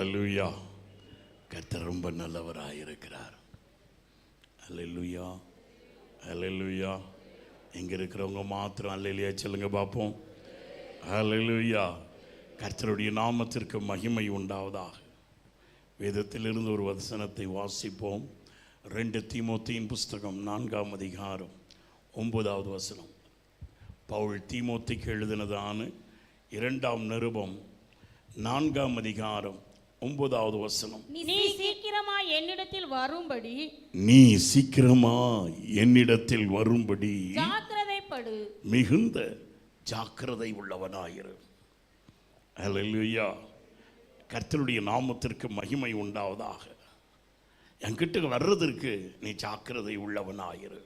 ஹல்லேலூயா. கர்த்தர் ரொம்ப நல்லவராயிருக்கிறார். ஹல்லேலூயா, ஹல்லேலூயா. இங்க இருக்கிறவங்க மாத்திரம் அல்லேலூயா சொல்லுங்க பார்ப்போம். ஹல்லேலூயா. கர்த்தருடைய நாமத்திற்கு மகிமை உண்டாவதாக. வேதத்திலிருந்து ஒரு வசனத்தை வாசிப்போம். 2 தீமோத்தேயின் புஸ்தகம் 4ஆம் அதிகாரம் 9வது வசனம். பவுல் தீமோத்தேக்கு எழுதினதான 2ஆம் நிருபம் 4ஆம் அதிகாரம் 9வது வசனம். நீ சீக்கிரமா என்னிடத்தில் வரும்படி ஜாக்கிரதைப்படு, மிகுந்த ஜாக்கிரதை உள்ளவனாயிரு. ஹல்லேலூயா. கர்த்தருடைய நாமத்திற்கு மகிமை உண்டாவதாக. என்கிட்ட வர்றதற்கு நீ ஜாக்கிரதை உள்ளவனாயிரு.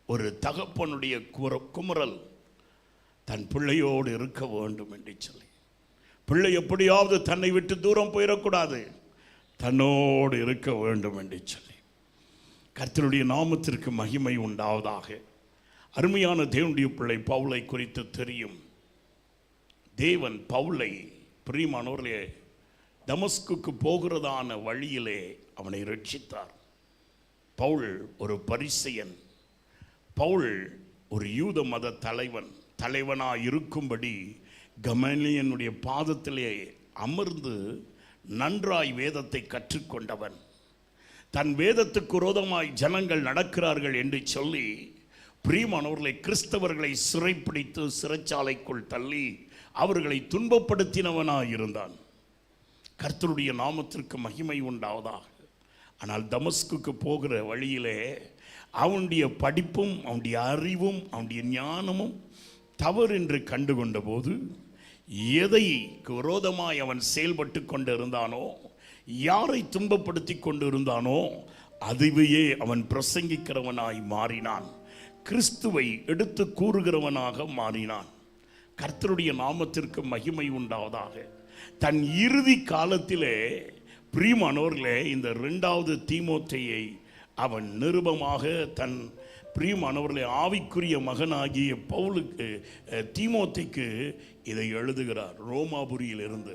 ஒரு தகப்பனுடைய குமரல் தன் பிள்ளையோடு இருக்க வேண்டும் என்று சொல்லி, பிள்ளை எப்படியாவது தன்னை விட்டு தூரம் போயிடக்கூடாது, தன்னோடு இருக்க வேண்டும் என்று சொல்லி, கர்த்தருடைய நாமத்திற்கு மகிமை உண்டாவதாக. அருமையான தேவனுடைய பிள்ளை பவுலை குறித்து தெரியும். தேவன் பவுலை பிரியமானவர்களே தமஸ்குக்கு போகிறதான வழியிலே அவனை ரட்சித்தார். பவுல் ஒரு பரிசேயன், பவுல் ஒரு யூத மத தலைவனாக இருக்கும்படி கமலியனுடைய பாதத்திலே அமர்ந்து நன்றாய் வேதத்தை கற்றுக்கொண்டவன். தன் வேதத்துக்கு விரோதமாய் ஜனங்கள் நடக்கிறார்கள் என்று சொல்லி பிரியமானவர்களை கிறிஸ்தவர்களை சிறைப்பிடித்து சிறைச்சாலைக்குள் தள்ளி அவர்களை துன்பப்படுத்தினவனாய் இருந்தான். கர்த்தருடைய நாமத்திற்கு மகிமை உண்டாவதாக. ஆனால் தமஸ்குக்கு போகிற வழியிலே அவனுடைய படிப்பும் அவனுடைய அறிவும் அவனுடைய ஞானமும் தவறு என்று கண்டுகொண்ட போது எதை விரோதமாய் அவன் செயல்பட்டு கொண்டு இருந்தானோ, யாரை துன்பப்படுத்தி கொண்டு இருந்தானோ அதுவையே அவன் பிரசங்கிக்கிறவனாய் மாறினான். கிறிஸ்துவை எடுத்து கூறுகிறவனாக மாறினான். கர்த்தருடைய நாமத்திற்கு மகிமை உண்டாவதாக. தன் இறுதி காலத்திலே பிரியமானவர்களே இந்த 2வது தீமோத்தேயை அவன் நிருபமாக தன் பிரியமானவர்களே ஆவிக்குரிய மகனாகிய பவுலுக்கு தீமோத்தேக்கு இதை எழுதுகிறார் ரோமாபுரியிலிருந்து.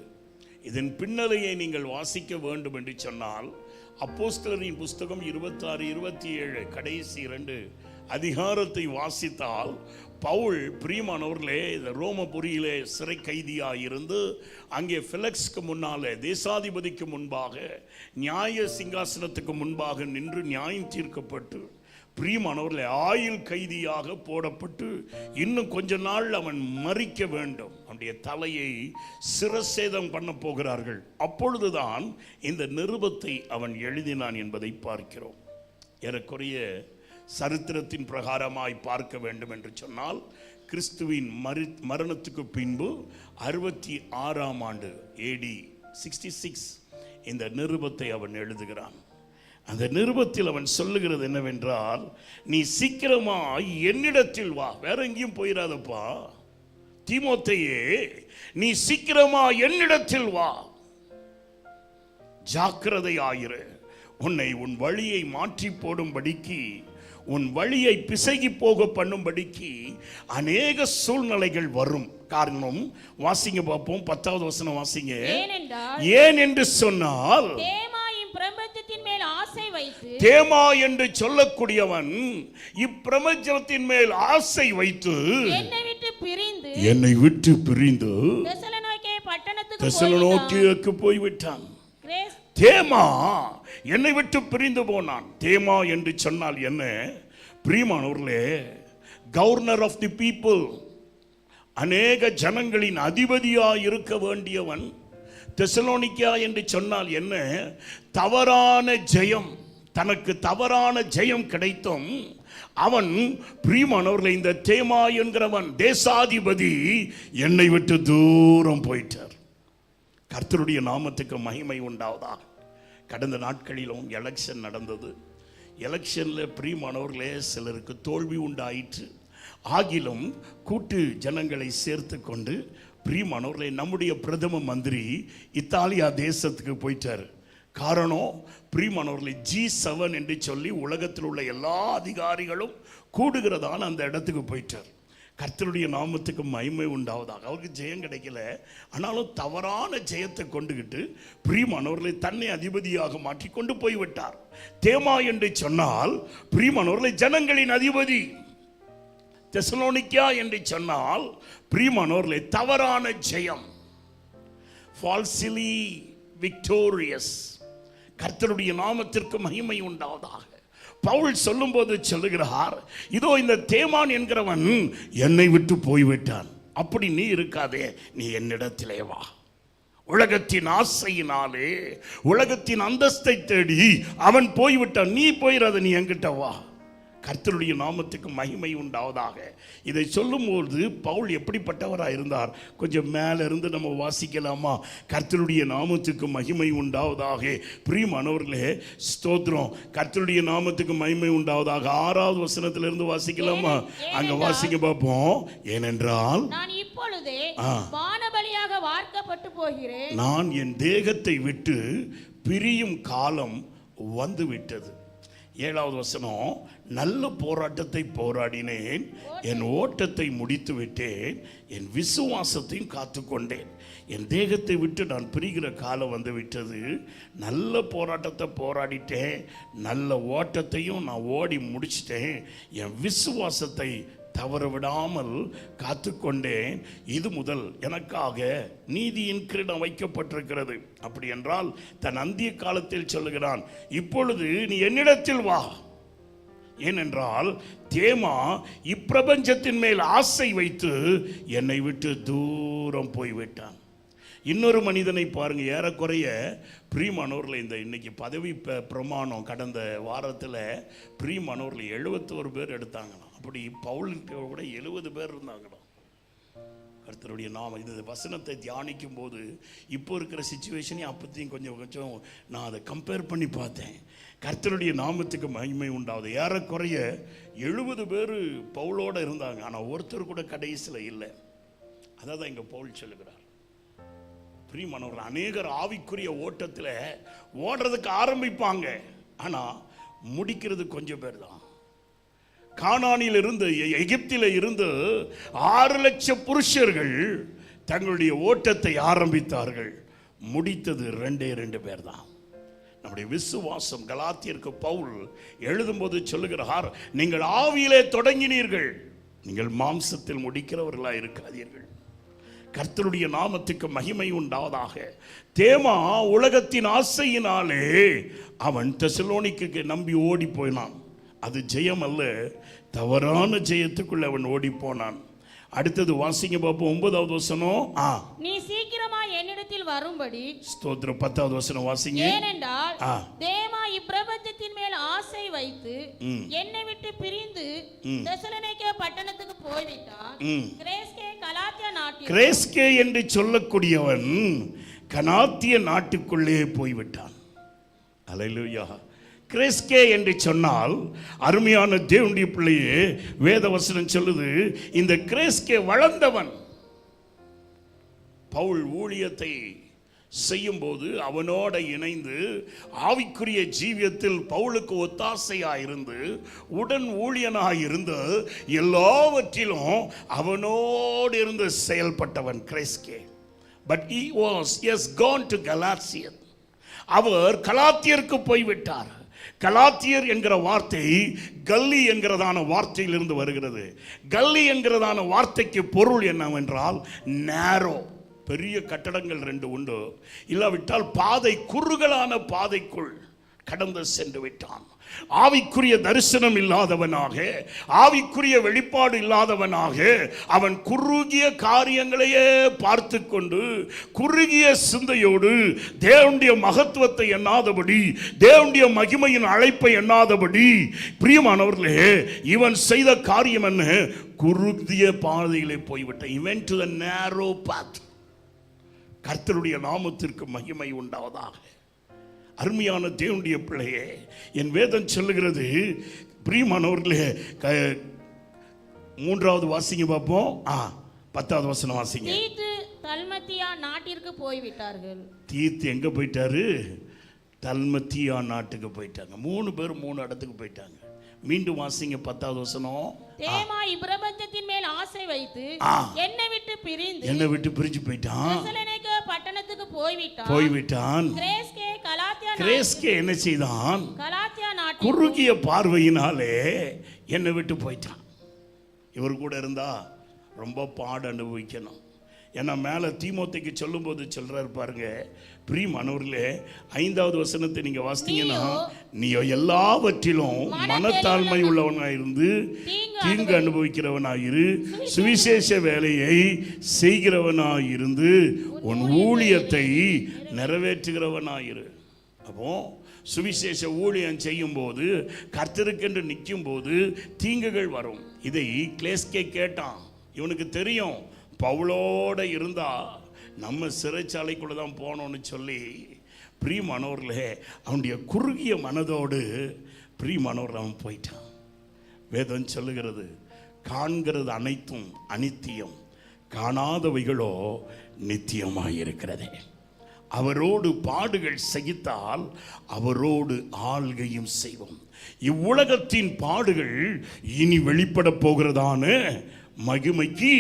இதன் பின்னலையை நீங்கள் வாசிக்க வேண்டும் என்று சொன்னால் அப்போஸ்தலரின் புஸ்தகம் 26, 27 கடைசி 2 அதிகாரத்தை வாசித்தால் பவுல் பிரியமானவர்களே இந்த ரோமபுரியிலே சிறை கைதியாக இருந்து அங்கே ஃபெலிக்ஸ்க்கு முன்னாலே தேசாதிபதிக்கு முன்பாக நியாய சிங்காசனத்துக்கு முன்பாக நின்று நியாயம் தீர்க்கப்பட்டு பிரியமானவர்களே ஆயுள் கைதியாக போடப்பட்டு இன்னும் கொஞ்ச நாள் அவன் மரிக்க வேண்டும். அவனுடைய தலையை சிரசேதம் பண்ண போகிறார்கள். அப்பொழுதுதான் இந்த நிருபத்தை அவன் எழுதினான் என்பதை பார்க்கிறோம். ஏறக்குறைய சரித்திரத்தின் பிரகாரமாய் பார்க்க வேண்டும் என்று சொன்னால் கிறிஸ்துவின் மரணத்துக்கு பின்பு 66ஆம் ஆண்டு AD 66 இந்த நிருபத்தை அவன் எழுதுகிறான். அந்த நிருபத்தில் அவன் சொல்லுகிறது என்னவென்றால், நீ சீக்கிரமா என்னிடத்தில் வா, வேற எங்கேயும் போயிடாதப்பா தீமோத்தேயே, நீ சீக்கிரமா என்னிடத்தில் வா, ஜாக்கிரதை ஆயிரு, உன்னை உன் வழியை மாற்றி போடும்படிக்கு, உன் வழியை பிசகி போக பண்ணும்படிக்கு அநேக சூழ்நிலைகள் வரும். காரணம் வாசிங்க பார்ப்போம், 10வது வசனம் வாசிங்க. ஏன் என்று சொன்னால், தேமா என்று சொல்லக்கூடியவன் இப்பிரபஞ்சத்தின் மேல் ஆசை வைத்து என்னை விட்டு பிரிந்து தெசலோனிக்கேக்கு போய்விட்டான். தேமா என்னை விட்டு பிரிந்து போனான். தேமா என்று சொன்னால் என்ன பிரியமானவர்களே, கவர்னர் ஆஃப் தி பீப்புள், அநேக ஜனங்களின் அதிபதியாக இருக்க வேண்டியவன். தெசலோனிக்கா என்று சொன்னால் என்ன, தவறான ஜெயம், தனக்கு தவறான ஜெயம் கிடைத்தும் அவன் பிரியமானவர்களை இந்த தேமா என்கிறவன் தேசாதிபதி என்னை விட்டு தூரம் போயிட்டார். கர்த்தருடைய நாமத்துக்கு மகிமை உண்டாவதா. கடந்த நாட்களிலும் எலெக்ஷன் நடந்தது. எலெக்ஷனில் பிரியமானவர்களே சிலருக்கு தோல்வி உண்டாயிற்று. ஆகிலும் கூட்டு ஜனங்களை சேர்த்து கொண்டு பிரியமானவர்களே நம்முடைய பிரதம மந்திரி இத்தாலியா தேசத்துக்கு போயிட்டார். காரணம் பிரியமானவர்களே G7 என்று சொல்லி உலகத்தில் உள்ள எல்லா அதிகாரிகளும் கூடுகிறதான அந்த இடத்துக்கு போயிட்டார். கர்த்தருடைய நாமத்துக்கு மகிமை உண்டாவதாக. அவருக்கு ஜெயம் கிடைக்கல, ஆனாலும் தவறான ஜெயத்தை கொண்டுகிட்டு பிரியமானவர்களை தன்னை அதிபதியாக மாற்றி கொண்டு போய்விட்டார். தேமா என்று சொன்னால் பிரியமானவர்களை ஜனங்களின் அதிபதி. தெசலோனிக்கா என்று சொன்னால் பிரியமானவர்களை தவறான ஜெயம், ஃபால்சிலி விக்டோரியஸ். கர்த்தருடைய நாமத்திற்கு மகிமை உண்டாவதாக. பவுல் சொல்லும்போது சொல்லுகிறார், இதோ இந்த தேமான் என்கிறவன் என்னை விட்டு போய்விட்டான். அப்படி நீ இருக்காதே, நீ என்னிடத்திலே வா. உலகத்தின் ஆசையினாலே உலகத்தின் அந்தஸ்தை தேடி அவன் போய்விட்டான், நீ போயிடாத, நீ என்கிட்ட வா. கர்த்தருடைய நாமத்துக்கு மகிமை உண்டாவதாக. இதை சொல்லும்போது பவுல் எப்படிப்பட்டவராக இருந்தார்? கொஞ்சம் மேலே இருந்து நம்ம வாசிக்கலாமா? கர்த்தருடைய நாமத்துக்கு மகிமை உண்டாவதாக. பிரியமானவர்களே, ஸ்தோத்திரம். கர்த்தருடைய நாமத்துக்கு மகிமை உண்டாவதாக. 6வது வசனத்திலிருந்து வாசிக்கலாமா? அங்க வாசிக்க பார்ப்போம். ஏனென்றால் நான் இப்பொழுதே வானபலியாக வார்க்கப்பட்டு போகிறேன். நான் என் தேகத்தை விட்டு பிரியும் காலம் வந்து விட்டது. 7வது வசனம், நல்ல போராட்டத்தை போராடினேன், என் ஓட்டத்தை முடித்து விட்டேன், என் விசுவாசத்தையும் காத்துக்கொண்டேன். என் தேகத்தை விட்டு நான் பிரிகிற காலம் வந்து விட்டது. நல்ல போராட்டத்தை போராடிட்டேன், நல்ல ஓட்டத்தையும் நான் ஓடி முடிச்சிட்டேன், என் விசுவாசத்தை தவற விடாமல் காத்துக்கொண்டேன். இது முதல் எனக்காக நீதியின் கிரீடம் வைக்கப்பட்டிருக்கிறது. அப்படி என்றால் தன் அந்திய காலத்தில் சொல்லுகிறான், இப்பொழுது நீ என்னிடத்தில் வா. ஏனென்றால் தேமா இப்பிரபஞ்சத்தின் மேல் ஆசை வைத்து என்னை விட்டு தூரம் போய்விட்டான். இன்னொரு மனிதனை பாருங்க, ஏறக்குறைய பிரியமானவர்களை இந்த இன்னைக்கு பதவி பிரமாணம் கடந்த வாரத்தில் பிரியமானவர்களை 71 பேர் எடுத்தாங்களாம். அப்படி பவுலுக்கு கூட 70 பேர் இருந்தாங்களாம். கர்த்தருடைய நாமம். இது வசனத்தை தியானிக்கும் போது இப்போ இருக்கிற சிச்சுவேஷனையும் அப்பத்தையும் கொஞ்சம் நான் அதை கம்பேர் பண்ணி பார்த்தேன். கர்த்தருடைய நாமத்துக்கு மகிமை உண்டாவது. ஏறக்குறைய 70 பேர் பவுலோடு இருந்தாங்க, ஆனால் ஒருத்தர் கூட கடைசியில் இல்லை. அதான் இங்கே பவுல் சொல்லுகிறார். பிரியமானவர்கள், அநேகர் ஆவிக்குரிய ஓட்டத்தில் ஓடுறதுக்கு ஆரம்பிப்பாங்க, ஆனால் முடிக்கிறது கொஞ்சம் பேர் தான். கானானில் இருந்து எகிப்தில் இருந்து 6 லட்சம் புருஷர்கள் தங்களுடைய ஓட்டத்தை ஆரம்பித்தார்கள், முடித்தது 2 பேர் தான். நம்முடைய விசுவாசம் கலாத்தியருக்கு பவுல் எழுதும்போது சொல்லுகிறார், நீங்கள் ஆவியிலே தொடங்கினீர்கள், நீங்கள் மாம்சத்தில் முடிக்கிறவர்களாக இருக்காதீர்கள். கர்த்தருடைய நாமத்துக்கு மகிமை உண்டாவதாக. தேமா உலகத்தின் ஆசையினாலே அவன் தெசலோனிக்கு நம்பி ஓடி போனான். அது ஜெயம் அல்ல, தவறான ஜெயத்துக்குள்ள அவன் ஓடி போனான். அடுத்தது வாசிங்க பாப்போம். 9வது வசனம், நீ சீக்கிரமா என்னிடத்தில் வரும்படி. ஸ்தோத்திரம். 10வது வசனம் வாசிங்க. ஏனென்றால் தேமா இப்பிரபஞ்சத்தின் மேல் ஆசை வைத்து என்னை விட்டு பிரிந்து தெசலோனிக்கே பட்டணத்துக்கு போய்விட்டான். கிரேஸ்கே என்று சொல்லக்கூடியவன் கலாத்திய நாட்டுக்குள்ளே போய்விட்டான். அல்லேலூயா. கிரேஸ்கே என்று சொன்னால் அருமையான தேவனுடைய பிள்ளையே, வேதவசனம் சொல்லுது, இந்த கிரேஸ்கே வளர்ந்தவன். பவுல் ஊழியத்தை செய்யும் போது அவனோட இணைந்து ஆவிக்குரிய ஜீவியத்தில் பவுலுக்கு ஒத்தாசையாக இருந்து உடன் ஊழியனாக இருந்து எல்லாவற்றிலும் அவனோடு இருந்து செயல்பட்டவன் கிரேஸ்கே. But he has gone to Galatia. அவர் கலாத்தியருக்கு போய்விட்டார். கலாத்தியர் என்கிற வார்த்தை கல்லி என்கிறதான வார்த்தையிலிருந்து வருகிறது. கல்லி என்கிறதான வார்த்தைக்கு பொருள் என்னவென்றால் நேரோ, பெரிய கட்டடங்கள் 2 உண்டு, இல்லாவிட்டால் பாதை, குறுகலான பாதைக்குள் கடந்து சென்று விட்டான். ஆவிக்குரிய தரிசனம் இல்லாதவனாக, ஆவிக்குரிய வெளிப்பாடு இல்லாதவனாக அவன் குறுகிய காரியங்களையே பார்த்து கொண்டு குறுகிய சிந்தையோடு தேவனுடைய மகத்துவத்தை எண்ணாதபடி, தேவனுடைய மகிமையின் அழைப்பை எண்ணாதபடி, பிரியமானவர்களே, இவன் செய்த காரியம் என்ன? குறுகிய பாதையிலே போய்விட்டான். He went to the narrow path. கர்த்தருடைய நாமத்திற்கு மகிமை உண்டாவதாக. அருமையான தேவனுடைய பிள்ளையே, என் வேதம் சொல்லுகிறது, பிரியமானவர்களே, 3வது வாசிங்க பார்ப்போம். 10வது வசனம் வாசிங்க. தீத்து தல்மத்தியா நாட்டிற்கு போய்விட்டார்கள். தீத்து எங்க போயிட்டாரு? தல்மத்தியா நாட்டுக்கு போயிட்டாங்க. 3 பேர் 3 இடத்துக்கு போயிட்டாங்க. மீண்டும் வாசிங்க 10வது வசனம். தேமா இப்பிரபஞ்சத்தின் மேல் ஆசை வைத்து என்னை விட்டு பிரிஞ்சு போயிட்டான். தெசலோனிக்கே பட்டணத்துக்கு போய்விட்டான். கிரேஸ்கே என்ன செய்தான்? கலாத்தியா நாட்டில் குறுகிய பார்வையினாலே என்னை விட்டு போயிட்டான். இவர் கூட இருந்தா ரொம்ப பாடு அனுபவிக்கணும். ஏன்னா மேலே தீமோத்தேக்கு சொல்லும்போது சொல்றாரு பாருங்க, பிரியமானவர்களே, 5வது வசனத்தை நீங்க வாசித்தீங்கன்னா, நீயோ எல்லாவற்றிலும் மனத்தாழ்மை உள்ளவனாயிருந்து தீங்கு அனுபவிக்கிறவனாயிரு, சுவிசேஷ வேலையை செய்கிறவனாயிருந்து உன் ஊழியத்தை நிறைவேற்றுகிறவனாயிரு. அப்போ சுவிசேஷ ஊழியம் செய்யும் போது, கர்த்தருக்கென்று நிற்கும் போது தீங்குகள் வரும். இதை கிளேஸ்கே கேட்டான். இவனுக்கு தெரியும் பவுலோட இருந்தா நம்ம சிறைச்சாலைக்குள்ள தான் போனோம்னு சொல்லி. பிரியமானவர்களே, அவனுடைய குறுகிய மனதோடு பிரியமானவர்கள் அவன் போயிட்டான். வேதம் சொல்லுகிறது, காண்கிறது அனைத்தும் அனித்தியம், காணாதவைகளோ நித்தியமாயிருக்கிறதே. அவரோடு பாடுகள் சகித்தால் அவரோடு ஆள்கையும் செய்வோம். இவ்வுலகத்தின் பாடுகள் இனி வெளிப்பட போகிறதான மகிமைக்கு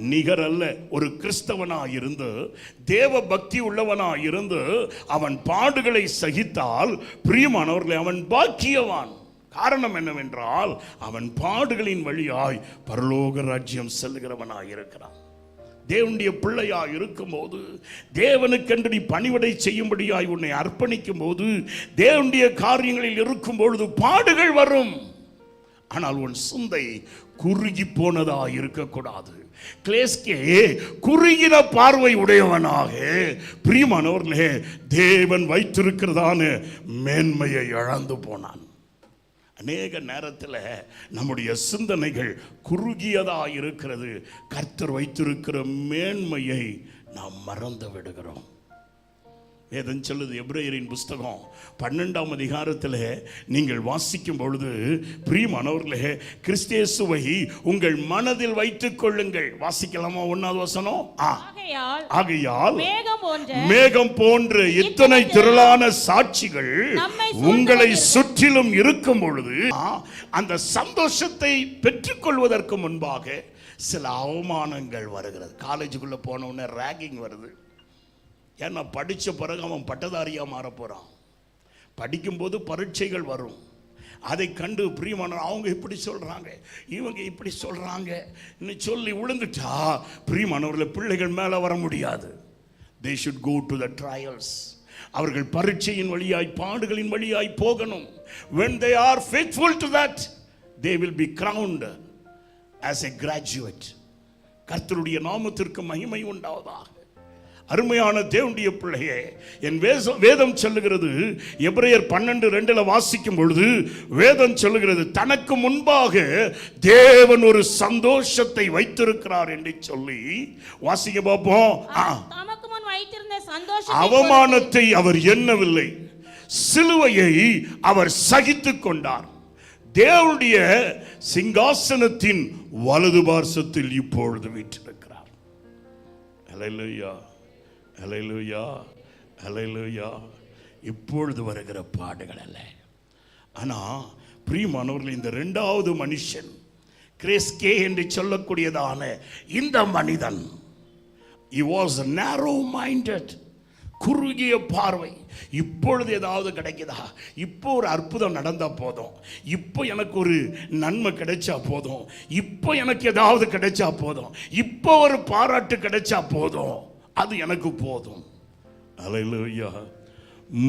நிகரல்ல. ஒரு கிறிஸ்தவனாயிருந்து தேவ பக்தி உள்ளவனாயிருந்து அவன் பாடுகளை சகித்தால் பிரியமானவர்களே, அவன் பாக்கியவான். காரணம் என்னவென்றால் அவன் பாடுகளின் வழியாய் பரலோக ராஜ்யம் செல்கிறவனாயிருக்கிறான். தேவனுடைய பிள்ளையாய் இருக்கும்போது, தேவனுக்கென்று நீ பணிவிடை செய்யும்படியாய் உன்னை அர்ப்பணிக்கும் போது, தேவனுடைய காரியங்களில் இருக்கும் பொழுது பாடுகள் வரும். ஆனால் உன் சிந்தை குறுகி போனதா இருக்கக்கூடாது. கிளேஸ்கே குறுகின பார்வை உடையவனாக பிரியமானவர்களே தேவன் வைத்திருக்கிறதான மேன்மையை இழந்து போனான். அநேக நேரத்தில் நம்முடைய சிந்தனைகள் குறுகியதா இருக்கிறது. கர்த்தர் வைத்திருக்கிற மேன்மையை நாம் மறந்து விடுகிறோம். வேதம் சொல்லுது, எபிரேயரின் புஸ்தகம் 12ஆம் அதிகாரத்தில் நீங்கள் வாசிக்கும் பொழுது, பிரியமானவர்களே, கிறிஸ்தேசுவை உங்கள் மனதில் வைத்துக் கொள்ளுங்கள். வாசிக்கலாமா 1வது வசனம்? ஆகையால் மேகம் போன்ற இத்தனை திரளான சாட்சிகள் உங்களை சுற்றிலும் இருக்கும் பொழுது, அந்த சந்தோஷத்தை பெற்றுக்கொள்வதற்கு முன்பாக சில அவமானங்கள் வருகிறது. காலேஜுக்குள்ள போன உடனே ரேகிங் வருது. ஏன்னா படித்த பிறகு அவன் பட்டதாரியாக மாற போகிறான். படிக்கும்போது பரீட்சைகள் வரும். அதை கண்டு பிரியமான அவங்க இப்படி சொல்கிறாங்க, இவங்க இப்படி சொல்கிறாங்க சொல்லி விழுந்துட்டா பிரியமானவர்களை பிள்ளைகள் மேலே வர முடியாது. they should go to the trials. அவர்கள் பரீட்சையின் வழியாய் பாடுகளின் வழியாய் போகணும். when they are faithful to that, they will be crowned as a graduate. கர்த்தருடைய நாமத்திற்கு மகிமை உண்டாவதாக. அருமையான தேவனுடைய பிள்ளையே, என் வேதம் சொல்லுகிறது, எபிரேயர் 12:2 வாசிக்கும் பொழுது வேதம் சொல்லுகிறது, தனக்கு முன்பாக தேவன் ஒரு சந்தோஷத்தை வைத்திருக்கிறார் என்று சொல்லி வாசிக்க பார்ப்போம். அவமானத்தை அவர் எண்ணவில்லை, சிலுவையை அவர் சகித்துக் கொண்டார். தேவனுடைய சிங்காசனத்தின் வலது பார்சத்தில் இப்பொழுது வீற்றிருக்கிறார். ஹல்லேலூயா, ஹல்லேலூயா, ஹல்லேலூயா. இப்பொழுது வருகிற பாடுகள் அல்ல. ஆனால் பிரியமானவர்கள், இந்த 2வது மனுஷன் கிரேஸ்கே என்று சொல்லக்கூடியதான இந்த மனிதன், he was narrow minded, குறுகிய பார்வை. இப்பொழுது ஏதாவது கிடைக்குதா, இப்போ ஒரு அற்புதம் நடந்தா போதும், இப்போ எனக்கு ஒரு நன்மை கிடைச்சா போதும், இப்போ எனக்கு ஏதாவது கிடைச்சா போதும், இப்போ ஒரு பாராட்டு கிடைச்சா போதும், அது எனக்கு போதும். அல்லேலூயா.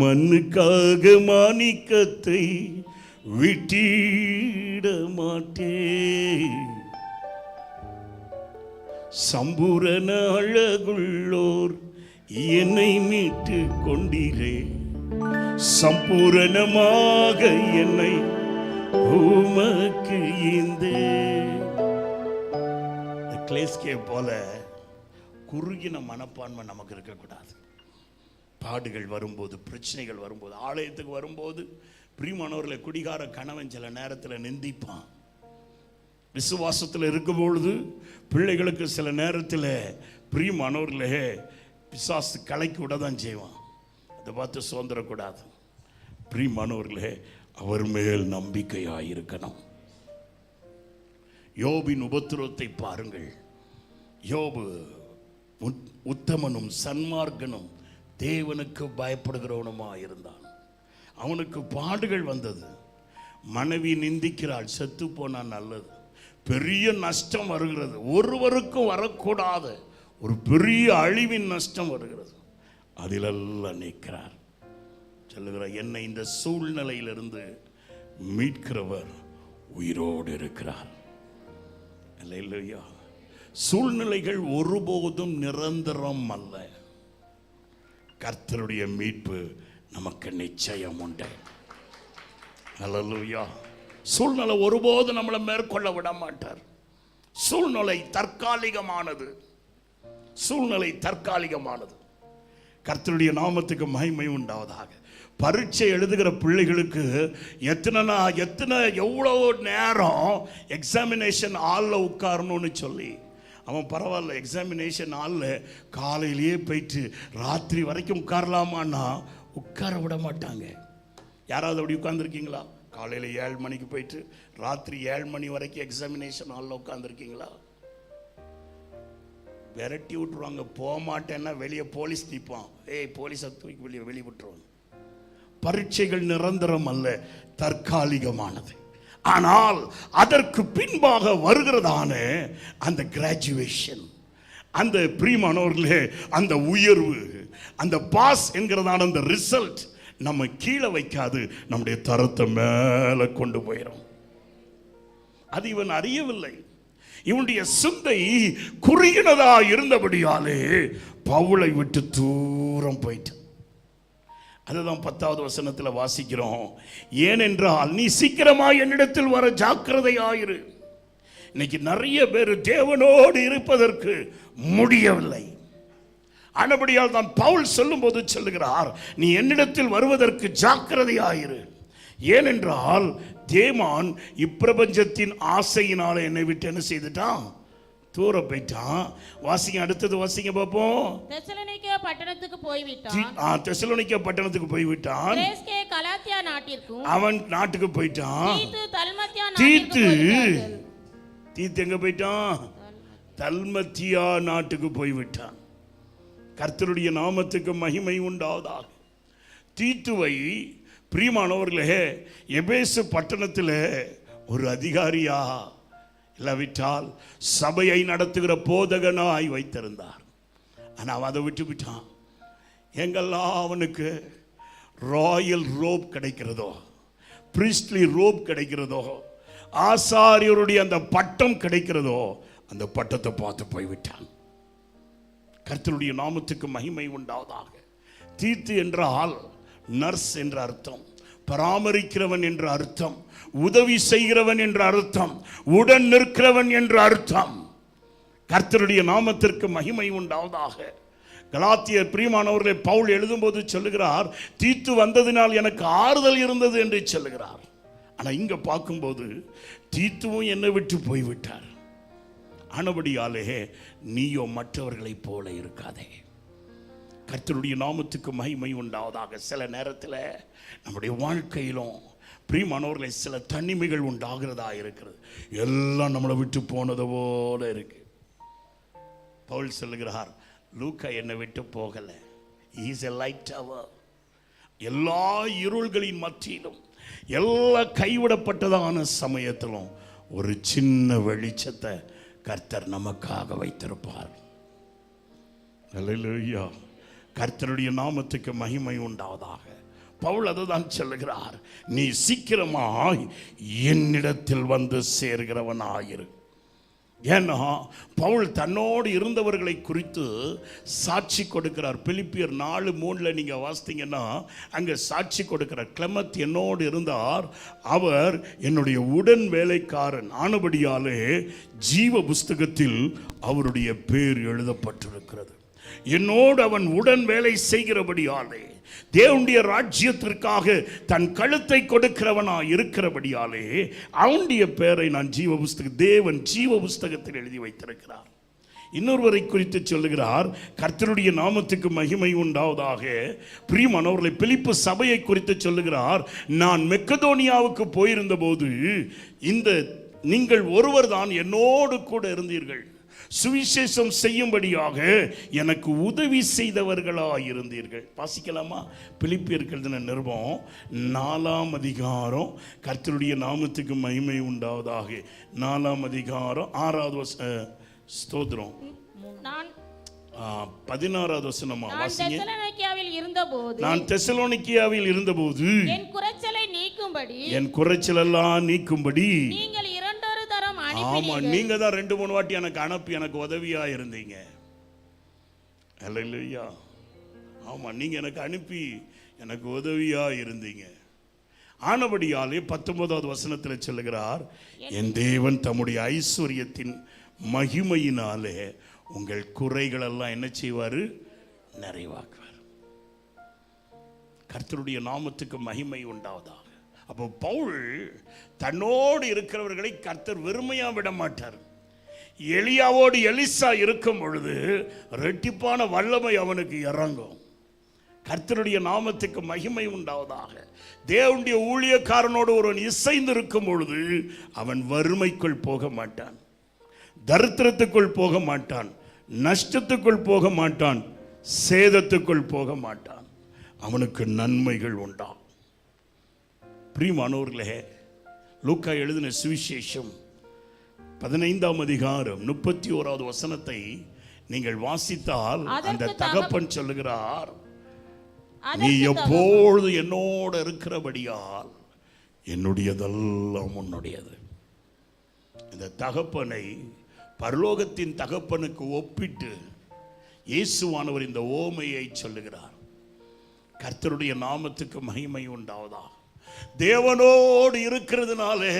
மண்ணுக்காக மாணிக்கத்தை விட்டிட மாட்டேன், சம்பூரண அழகுள்ளோர் என்னை மீட்டு கொண்டீரே, சம்பூரணமாக என்னை உமக்கு கிளேஸ்கே போல குறுகின மனப்பான்மை நமக்கு இருக்கக்கூடாது. பாடுகள் வரும்போது, பிரச்சனைகள் வரும்போது, ஆலயத்துக்கு வரும்போது பிரியமானவர்களை குடிகார கணவன் சில நேரத்தில் நிந்திப்பான். விசுவாசத்தில் இருக்கும் பொழுது பிள்ளைகளுக்கு சில நேரத்தில் பிரியமானவர்களே பிசாசு கலைக்கு விட தான் செய்வான். அதை பார்த்து சுதந்திரக்கூடாது. பிரியமானவர்களே, அவர் மேல் நம்பிக்கையாயிருக்கணும். யோபின் உபத்திரவத்தை பாருங்கள். யோபு உத்தமனும் சன்மார்க்கனும் தேவனுக்கு பயப்படுகிறவனுமாயிருந்தான். அவனுக்கு பாடுகள் வந்தது. மனைவி நிந்திக்கிறாள், செத்து போனா நல்லது. பெரிய நஷ்டம் வருகிறது, ஒருவருக்கும் வரக்கூடாத ஒரு பெரிய அழிவின் நஷ்டம் வருகிறது. அதிலெல்லாம் நிற்கிறார். சொல்லுகிறார், என்னை இந்த சூழ்நிலையிலிருந்து மீட்கிறவர் உயிரோடு இருக்கிறார். இல்லையா? சூழ்நிலைகள் ஒருபோதும் நிரந்தரம் அல்ல. கர்த்தருடைய மீட்பு நமக்கு நிச்சயம் உண்டு. அல்லேலூயா. சூழ்நிலை ஒருபோதும் நம்மளை மேற்கொள்ள விட மாட்டார். சூழ்நிலை தற்காலிகமானது. சூழ்நிலை தற்காலிகமானது. கர்த்தருடைய நாமத்துக்கு மகிமை உண்டாவதாக. பரீட்சை எழுதுகிற பிள்ளைகளுக்கு எவ்வளோ நேரம் எக்ஸாமினேஷன் ஹாலில் உட்காரணும்னு சொல்லி, அவன் பரவாயில்ல எக்ஸாமினேஷன் ஹாலில் காலையிலேயே போயிட்டு ராத்திரி வரைக்கும் உட்காரலாமான்னா உட்கார விட மாட்டாங்க. யாராவது அப்படி உட்காந்துருக்கீங்களா? காலையில் 7 மணிக்கு போயிட்டு ராத்திரி 7 மணி வரைக்கும் எக்ஸாமினேஷன் ஹாலில் உட்காந்துருக்கீங்களா? விரட்டி விட்டுருவாங்க. போக மாட்டேன்னா வெளியே போலீஸ் நிற்பான். போலீஸை தூக்கி வெளியே விட்டுருவாங்க. பரீட்சைகள் நிரந்தரம் அல்ல, தற்காலிகமானது. ஆனால் அதற்கு பின்பாக வருகிறதான அந்த கிராஜுவேஷன், அந்த பிரியமானவர்களே, அந்த உயர்வு, அந்த பாஸ் என்கிறதான அந்த ரிசல்ட் நம்ம கீழே வைக்காது, நம்முடைய தரத்தை மேலே கொண்டு போயிடும். அது இவன் அறியவில்லை. இவனுடைய சிந்தை குறுகினதா இருந்தபடியாலே பவுலை விட்டு தூரம் போயிட்டு. அதுதான் 10வது வசனத்தில் வாசிக்கிறோம். ஏனென்றால் நீ சீக்கிரமாக என்னிடத்தில் வர ஜாக்கிரதையாயிரு. இன்னைக்கு நிறைய பேர் தேவனோடு இருப்பதற்கு முடியவில்லை. ஆனபடியால் தான் பவுல் சொல்லும் போது சொல்லுகிறார், நீ என்னிடத்தில் வருவதற்கு ஜாக்கிரதையாயிரு. ஏனென்றால் தேமான் இப்பிரபஞ்சத்தின் ஆசையினால என்னை விட்டு என்ன செய்துட்டான்? தூர போயிட்டான். வாசிங்க, அடுத்தது வாசிங்க பாப்போம். தெசலோனிக்கே பட்டணத்துக்கு போய்விட்டான். தெசலோனிக்கே பட்டணத்துக்கு போய்விட்டான். கிரேஸ்கே கலாத்தியா நாட்டிற்கும் அவன் நாட்டுக்கு போயிட்டான். தீத்து தல்மத்தியா நாட்டுக்கு போய்விட்டான். தீத்து எங்க போயிட்டான்? தல்மத்தியா நாட்டுக்கு போய்விட்டான். கர்த்தருடைய நாமத்துக்கு மகிமை உண்டாவதாக. தீத்துவை பிரியமானவர்களே, எபேசு பட்டணத்தில் ஒரு அதிகாரியா இல்லாவிட்டால் சபையை நடத்துகிற போதகனாய் வைத்திருந்தார். ஆனால் அவன் அதை விட்டு விட்டான். எங்கெல்லாம் அவனுக்கு ராயல் ரோப் கிடைக்கிறதோ, பிரிஸ்ட்லி ரோப் கிடைக்கிறதோ, ஆசாரியருடைய அந்த பட்டம் கிடைக்கிறதோ, அந்த பட்டத்தை பார்த்து போய்விட்டான். கர்த்தருடைய நாமத்துக்கு மகிமை உண்டாவதாக. தீத்து என்றால் நர்ஸ் என்ற அர்த்தம், பராமரிக்கிறவன் என்ற அர்த்தம், உதவி செய்கிறவன் என்ற அர்த்தம், உடன் நிற்கிறவன் என்ற அர்த்தம். கர்த்தருடைய நாமத்திற்கு மகிமை உண்டாவதாக. கலாத்தியர் பிரியமானவர்களை பவுல் எழுதும்போது சொல்லுகிறார், தீத்து வந்ததினால் எனக்கு ஆறுதல் இருந்தது என்று சொல்லுகிறார். ஆனால் இங்க பார்க்கும்போது தீத்துவும் என்னை விட்டு போய்விட்டார். ஆனபடியாலே நீயோ மற்றவர்களைப் போல இருக்காதே. கர்த்தருடைய நாமத்துக்கு மகிமை உண்டாவதாக. சில நேரத்தில் நம்முடைய வாழ்க்கையிலும் பிரியமானவர்களை சில தனிமைகள் உண்டாகிறதா இருக்கிறது. எல்லாம் நம்மளை விட்டு போனது போல இருக்கு. பவுல் சொல்லுகிறார், லூக்கா என்னை விட்டு போகலை. Is a light tower. எல்லா இருள்களின் மத்தியிலும், எல்லா கைவிடப்பட்டதான சமயத்திலும் ஒரு சின்ன வெளிச்சத்தை கர்த்தர் நமக்காக வைத்திருப்பார். அல்லேலூயா. கர்த்தருடைய நாமத்துக்கு மகிமை உண்டாவதாக. பவுல் அதுதான் சொல்லுகிறார், நீ சீக்கிரமாய் என்னிடத்தில் வந்து சேர்கிறவனாயிரு. ஏன்னா பவுல் தன்னோடு இருந்தவர்களை குறித்து சாட்சி கொடுக்கிறார். பிலிப்பியர் 4:3 நீங்க வாசித்தீங்கன்னா அங்க சாட்சி கொடுக்கிறார். கிளெமெத் என்னோடு இருந்தார், அவர் என்னுடைய உடன் வேலைக்காரன் ஆனபடியாலே ஜீவ புஸ்தகத்தில் அவருடைய பேர் எழுதப்பட்டிருக்கிறது. என்னோடு அவன் உடன் வேலை செய்கிறபடியாலே, தேவனுடைய ராஜ்யத்திற்காக தன் கழுத்தை கொடுக்கிறவனா இருக்கிறபடியாலே அவனுடைய பெயரை நான் தேவன் ஜீவ புஸ்தகத்தில் எழுதி வைத்திருக்கிறார். இன்னொருவரை குறித்து சொல்லுகிறார், கர்த்தருடைய நாமத்துக்கு மகிமை உண்டாவதாக. பிரியமானவர்களை, பிலிப்பு சபையை குறித்து சொல்லுகிறார், நான் மெக்கதோனியாவுக்கு போயிருந்த போது நீங்கள் ஒருவர் தான் என்னோடு கூட இருந்தீர்கள், சுவிசேஷம் செய்யும்படியாக எனக்கு உதவி செய்தவர்களாயிருந்தீர்கள். வாசிக்கலாமா? பிலிப்பியர்கள் நிருபம் 4ஆம் அதிகாரம், கர்த்தருடைய நாமத்துக்கு மகிமை உண்டாவதாக, 4ஆம் அதிகாரம் 6வது ஸ்தோத்திரம், 16வது வசனமா வாசிங்க. நான் தெசலோனிக்கேயாவில் இருந்தபோது என் குறைச்சலெல்லாம் நீக்கும்படி நீங்கள் 2 தரம் ஆமா, நீங்க தான் 2-3 வாட்டி எனக்கு அனுப்பி எனக்கு உதவியா இருந்தீங்க. அல்லேலூயா. ஆமா, நீங்க எனக்கு அனுப்பி எனக்கு உதவியா இருந்தீங்க. ஆனபடியாலே 19வது வசனத்தில் சொல்லுகிறார், என் தேவன் தம்முடைய ஐஸ்வர்யத்தின் மகிமையினாலே உங்கள் குறைகள் எல்லாம் என்ன செய்வாரு? நிறைவாக்குவார். கர்த்தருடைய நாமத்துக்கு மகிமை உண்டாவதாக. அப்போ பவுல் தன்னோடு இருக்கிறவர்களை கர்த்தர் வெறுமையா விட மாட்டார். எலியாவோடு எலிசா இருக்கும் பொழுது ரெட்டிப்பான வல்லமை அவனுக்கு இறங்கும். கர்த்தருடைய நாமத்துக்கு மகிமை உண்டாவதாக. தேவனுடைய ஊழியக்காரனோடு ஒருவன் இசைந்து இருக்கும் பொழுது அவன் வறுமைக்குள் போக மாட்டான், தரித்திரத்துக்குள் போக மாட்டான், நஷ்டத்துக்குள் போக மாட்டான், சேதத்துக்குள் போக மாட்டான். அவனுக்கு நன்மைகள் உண்டாகும். பிரியமானவர்களே, லூக்கா எழுதின சுவிசேஷம் 15ஆம் அதிகாரம் 31வது வசனத்தை நீங்கள் வாசித்தால் அந்த தகப்பன் சொல்லுகிறார், நீ எப்பொழுது என்னோடு இருக்கிறபடியால் என்னுடையதெல்லாம் உன்னுடையது. இந்த தகப்பனை பரலோகத்தின் தகப்பனுக்கு ஒப்பிட்டு இயேசுவானவர் இந்த ஓமையை சொல்லுகிறார். கர்த்தருடைய நாமத்துக்கு மகிமை உண்டாவதா. தேவனோடு இருக்கிறதுனாலே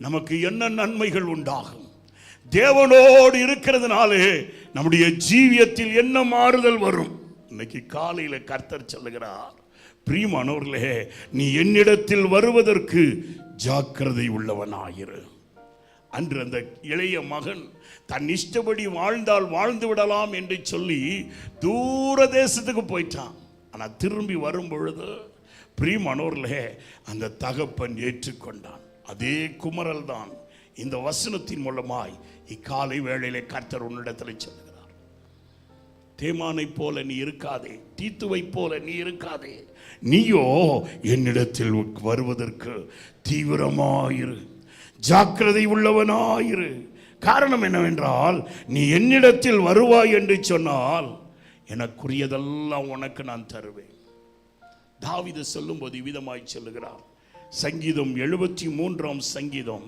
நமக்கு என்ன நன்மைகள் உண்டாகும், தேவனோடு இருக்கிறதுனாலே நம்முடைய ஜீவியத்தில் என்ன மாறுதல் வரும். இன்னைக்கு காலையில கர்த்தர் சொல்லுகிறார், பிரியமானவர்களே, நீ என்னிடத்தில் வருவதற்கு ஜாக்கிரதை உள்ளவனாயிரு. அன்று அந்த இளைய மகன் தன் இஷ்டப்படி வாழ்ந்தால் வாழ்ந்து விடலாம் என்று சொல்லி தூர தேசத்துக்கு போயிட்டான். ஆனால் திரும்பி வரும் பொழுது பிரியமானவர்களே, அந்த தகப்பன் ஏற்றுக்கொண்டான். அதே குமரல் தான் இந்த வசனத்தின் மூலமாய் இக்காலை வேளையிலே கர்த்தர் உன்னிடத்தில் சொல்லுகிறார், தேமானை போல நீ இருக்காதே, தீத்துவை போல நீ இருக்காதே, நீயோ என்னிடத்தில் வருவதற்கு தீவிரமாயிரு, ஜாக்கிரதை உள்ளவனாயிரு. காரணம் என்னவென்றால், நீ என்னிடத்தில் வருவாய் என்று சொன்னால் எனக்குரியதெல்லாம் உனக்கு நான் தருவேன். தாவீது சொல்லும்போது விதமாய் சொல்லுகிறார். சங்கீதம் 73ஆம் சங்கீதம்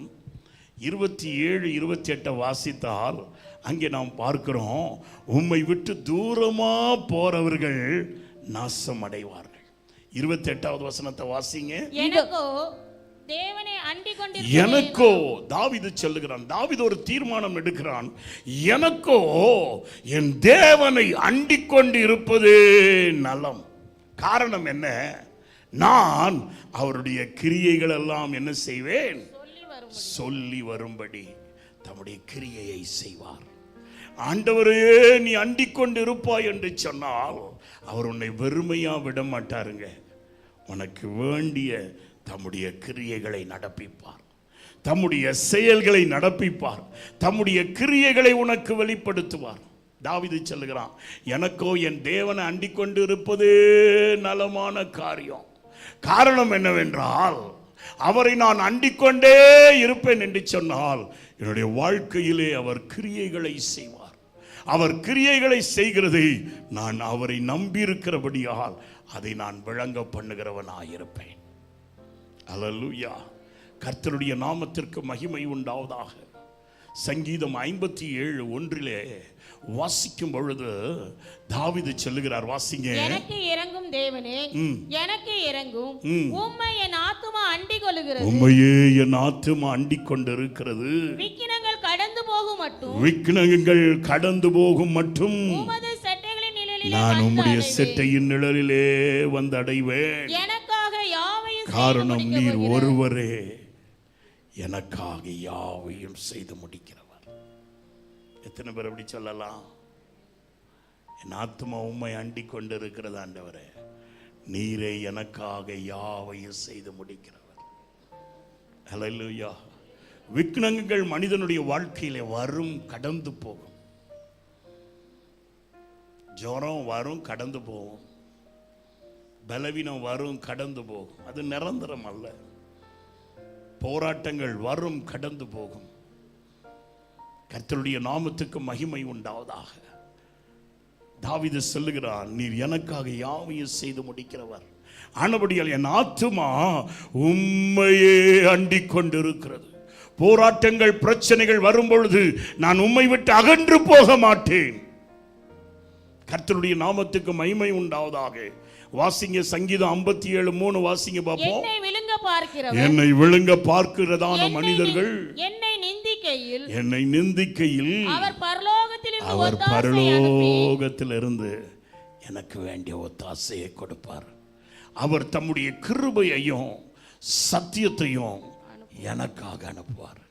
27-28 வாசித்தால் அங்கே நாம் பார்க்கிறோம், உம்மை விட்டு தூரமா போறவர்கள் நாசம் அடைவார்கள். 28வது வசனத்தை வாசிங்க. எனக்கோ தாவீது சொல்லுகிறான், தாவீது ஒரு தீர்மானம் எடுக்கிறான், எனக்கோ என் தேவனை அண்டிக் கொண்டு இருப்பதே நலம். காரணம் என்ன? நான் அவருடைய கிரியைகள் எல்லாம் என்ன செய்வேன்? சொல்லி வரும்படி தம்முடைய கிரியையை செய்வார். ஆண்டவரே நீ அண்டிக் கொண்டு இருப்பாய் என்று சொன்னால் அவர் உன்னை வெறுமையா விட மாட்டாருங்க. உனக்கு வேண்டிய தம்முடைய கிரியைகளை நடப்பிப்பார், தம்முடைய செயல்களை நடப்பிப்பார், தம்முடைய கிரியைகளை உனக்கு வெளிப்படுத்துவார். தாவீது சொல்லுகிறான், எனக்கோ என் தேவனை அண்டிக் கொண்டு இருப்பதே நலமான காரியம். காரணம் என்னவென்றால், அவரை நான் அண்டிக்கொண்டே இருப்பேன் என்று சொன்னால் என்னுடைய வாழ்க்கையிலே அவர் கிரியைகளை செய்வார். அவர் கிரியைகளை செய்கிறதை நான் அவரை நம்பியிருக்கிறபடியால் அதை நான் விளங்க பண்ணுகிறவனாயிருப்பேன். அல்லேலூயா. கர்த்தருடைய நாமத்திற்கு மகிமை உண்டாவதாக. சங்கீதம் 57:1 வாசிக்கும் பொழுது தாவீது சொல்லுகிறார், வாசிங்க. எனக்கு இறங்கும் தேவனே, எனக்கு இறங்கும், உம்மை என் ஆத்துமா அண்டிக் கொள்ளுகிறது. உம்மையே என் ஆத்துமா அண்டிக் கொண்டிருக்கிறது. விக்கினங்கள் கடந்து போகும் மட்டும், விக்கினங்கள் கடந்து போகும் மட்டும் உமது செட்டைகளின் நிழலிலே நான் உம்முடைய செட்டையின் நிழலிலே வந்தடைவேன். எனக்காக யாவையும் காரணம் நீர் ஒருவரே எனக்காக யாவையும் செய்து முடிக்கிறவர். எத்தனை பேர் அப்படி சொல்லலாம்? என் ஆத்துமா உம்மை அண்டிக் கொண்டு இருக்கிறது ஆண்டவரே, நீரே எனக்காக யாவையும் செய்து முடிக்கிறவர். ஹல்லேலூயா. விக்னங்கள் மனிதனுடைய வாழ்க்கையிலே வரும், கடந்து போகும். ஜுரம் வரும், கடந்து போகும். பலவீனம் வரும், கடந்து போகும். அது நிரந்தரம் அல்ல. போராட்டங்கள் வரும், கடந்து போகும். கர்த்தருடைய நாமத்துக்கு மகிமை உண்டாவதாக. தாவீது சொல்லுகிறான், நீர் எனக்காக யாவையும் செய்து முடிக்கிறவர். ஆனபடியால் என் ஆத்துமா உம்மையே அண்டிக் கொண்டிருக்கிறது. போராட்டங்கள், பிரச்சனைகள் வரும் பொழுது நான் உம்மை விட்டு அகன்று போக மாட்டேன். கர்த்தருடைய நாமத்துக்கு மகிமை உண்டாவதாக. வாசிங்க சங்கீதம் 57:3 வாசிங்க பாப்போம். என்னை விழுங்க பார்க்கிறதான மனிதர்கள் என்னை நிந்திக்கையில் அவர் பரலோகத்திலிருந்து எனக்கு வேண்டிய ஒத்தாசையை கொடுப்பார். அவர் தம்முடைய கிருபையையும் சத்தியத்தையும் எனக்காக அனுப்புவார்.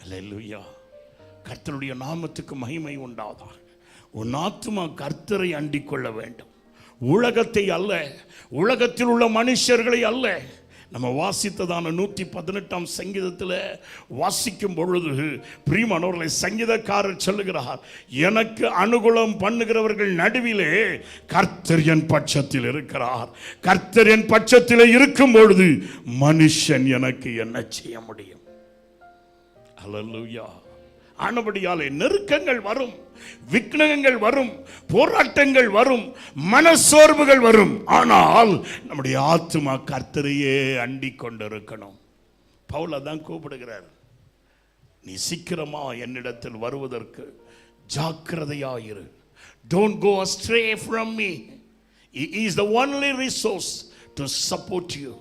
அல்லேலூயா. கர்த்தருடைய நாமத்துக்கு மகிமை உண்டாவதாக. உன் ஆத்துமா கர்த்தரை அண்டிக் கொள்ள வேண்டும். உலகத்தை அல்ல, உலகத்தில் உள்ள மனுஷர்களை அல்ல. நம்ம வாசித்ததான 118ஆம் சங்கீதத்தில் வாசிக்கும் பொழுது பிரியமானவர்களை சங்கீதக்காரர் சொல்லுகிறார், எனக்கு அனுகூலம் பண்ணுகிறவர்கள் நடுவிலே கர்த்தர் என் பட்சத்தில் இருக்கிறார். கர்த்தர் என் பட்சத்தில் இருக்கும் பொழுது மனுஷன் எனக்கு என்ன செய்ய முடியும்? அல்லேலூயா. ஆனபடியாலே நெருக்கங்கள் வரும், விக்னங்கள் வரும், போராட்டங்கள் வரும், மனசோர்வுகள் வரும். ஆனால் நம்முடைய ஆத்துமா கர்த்தரையே அண்டிக் கொண்டிருக்கணும். பவுல் அதான் கூப்பிடுகிறார், நீ சீக்கிரமா என்னிடத்தில் வருவதற்கு ஜாக்கிரதையாயிரு. Don't go astray from me. He is the only resource to support you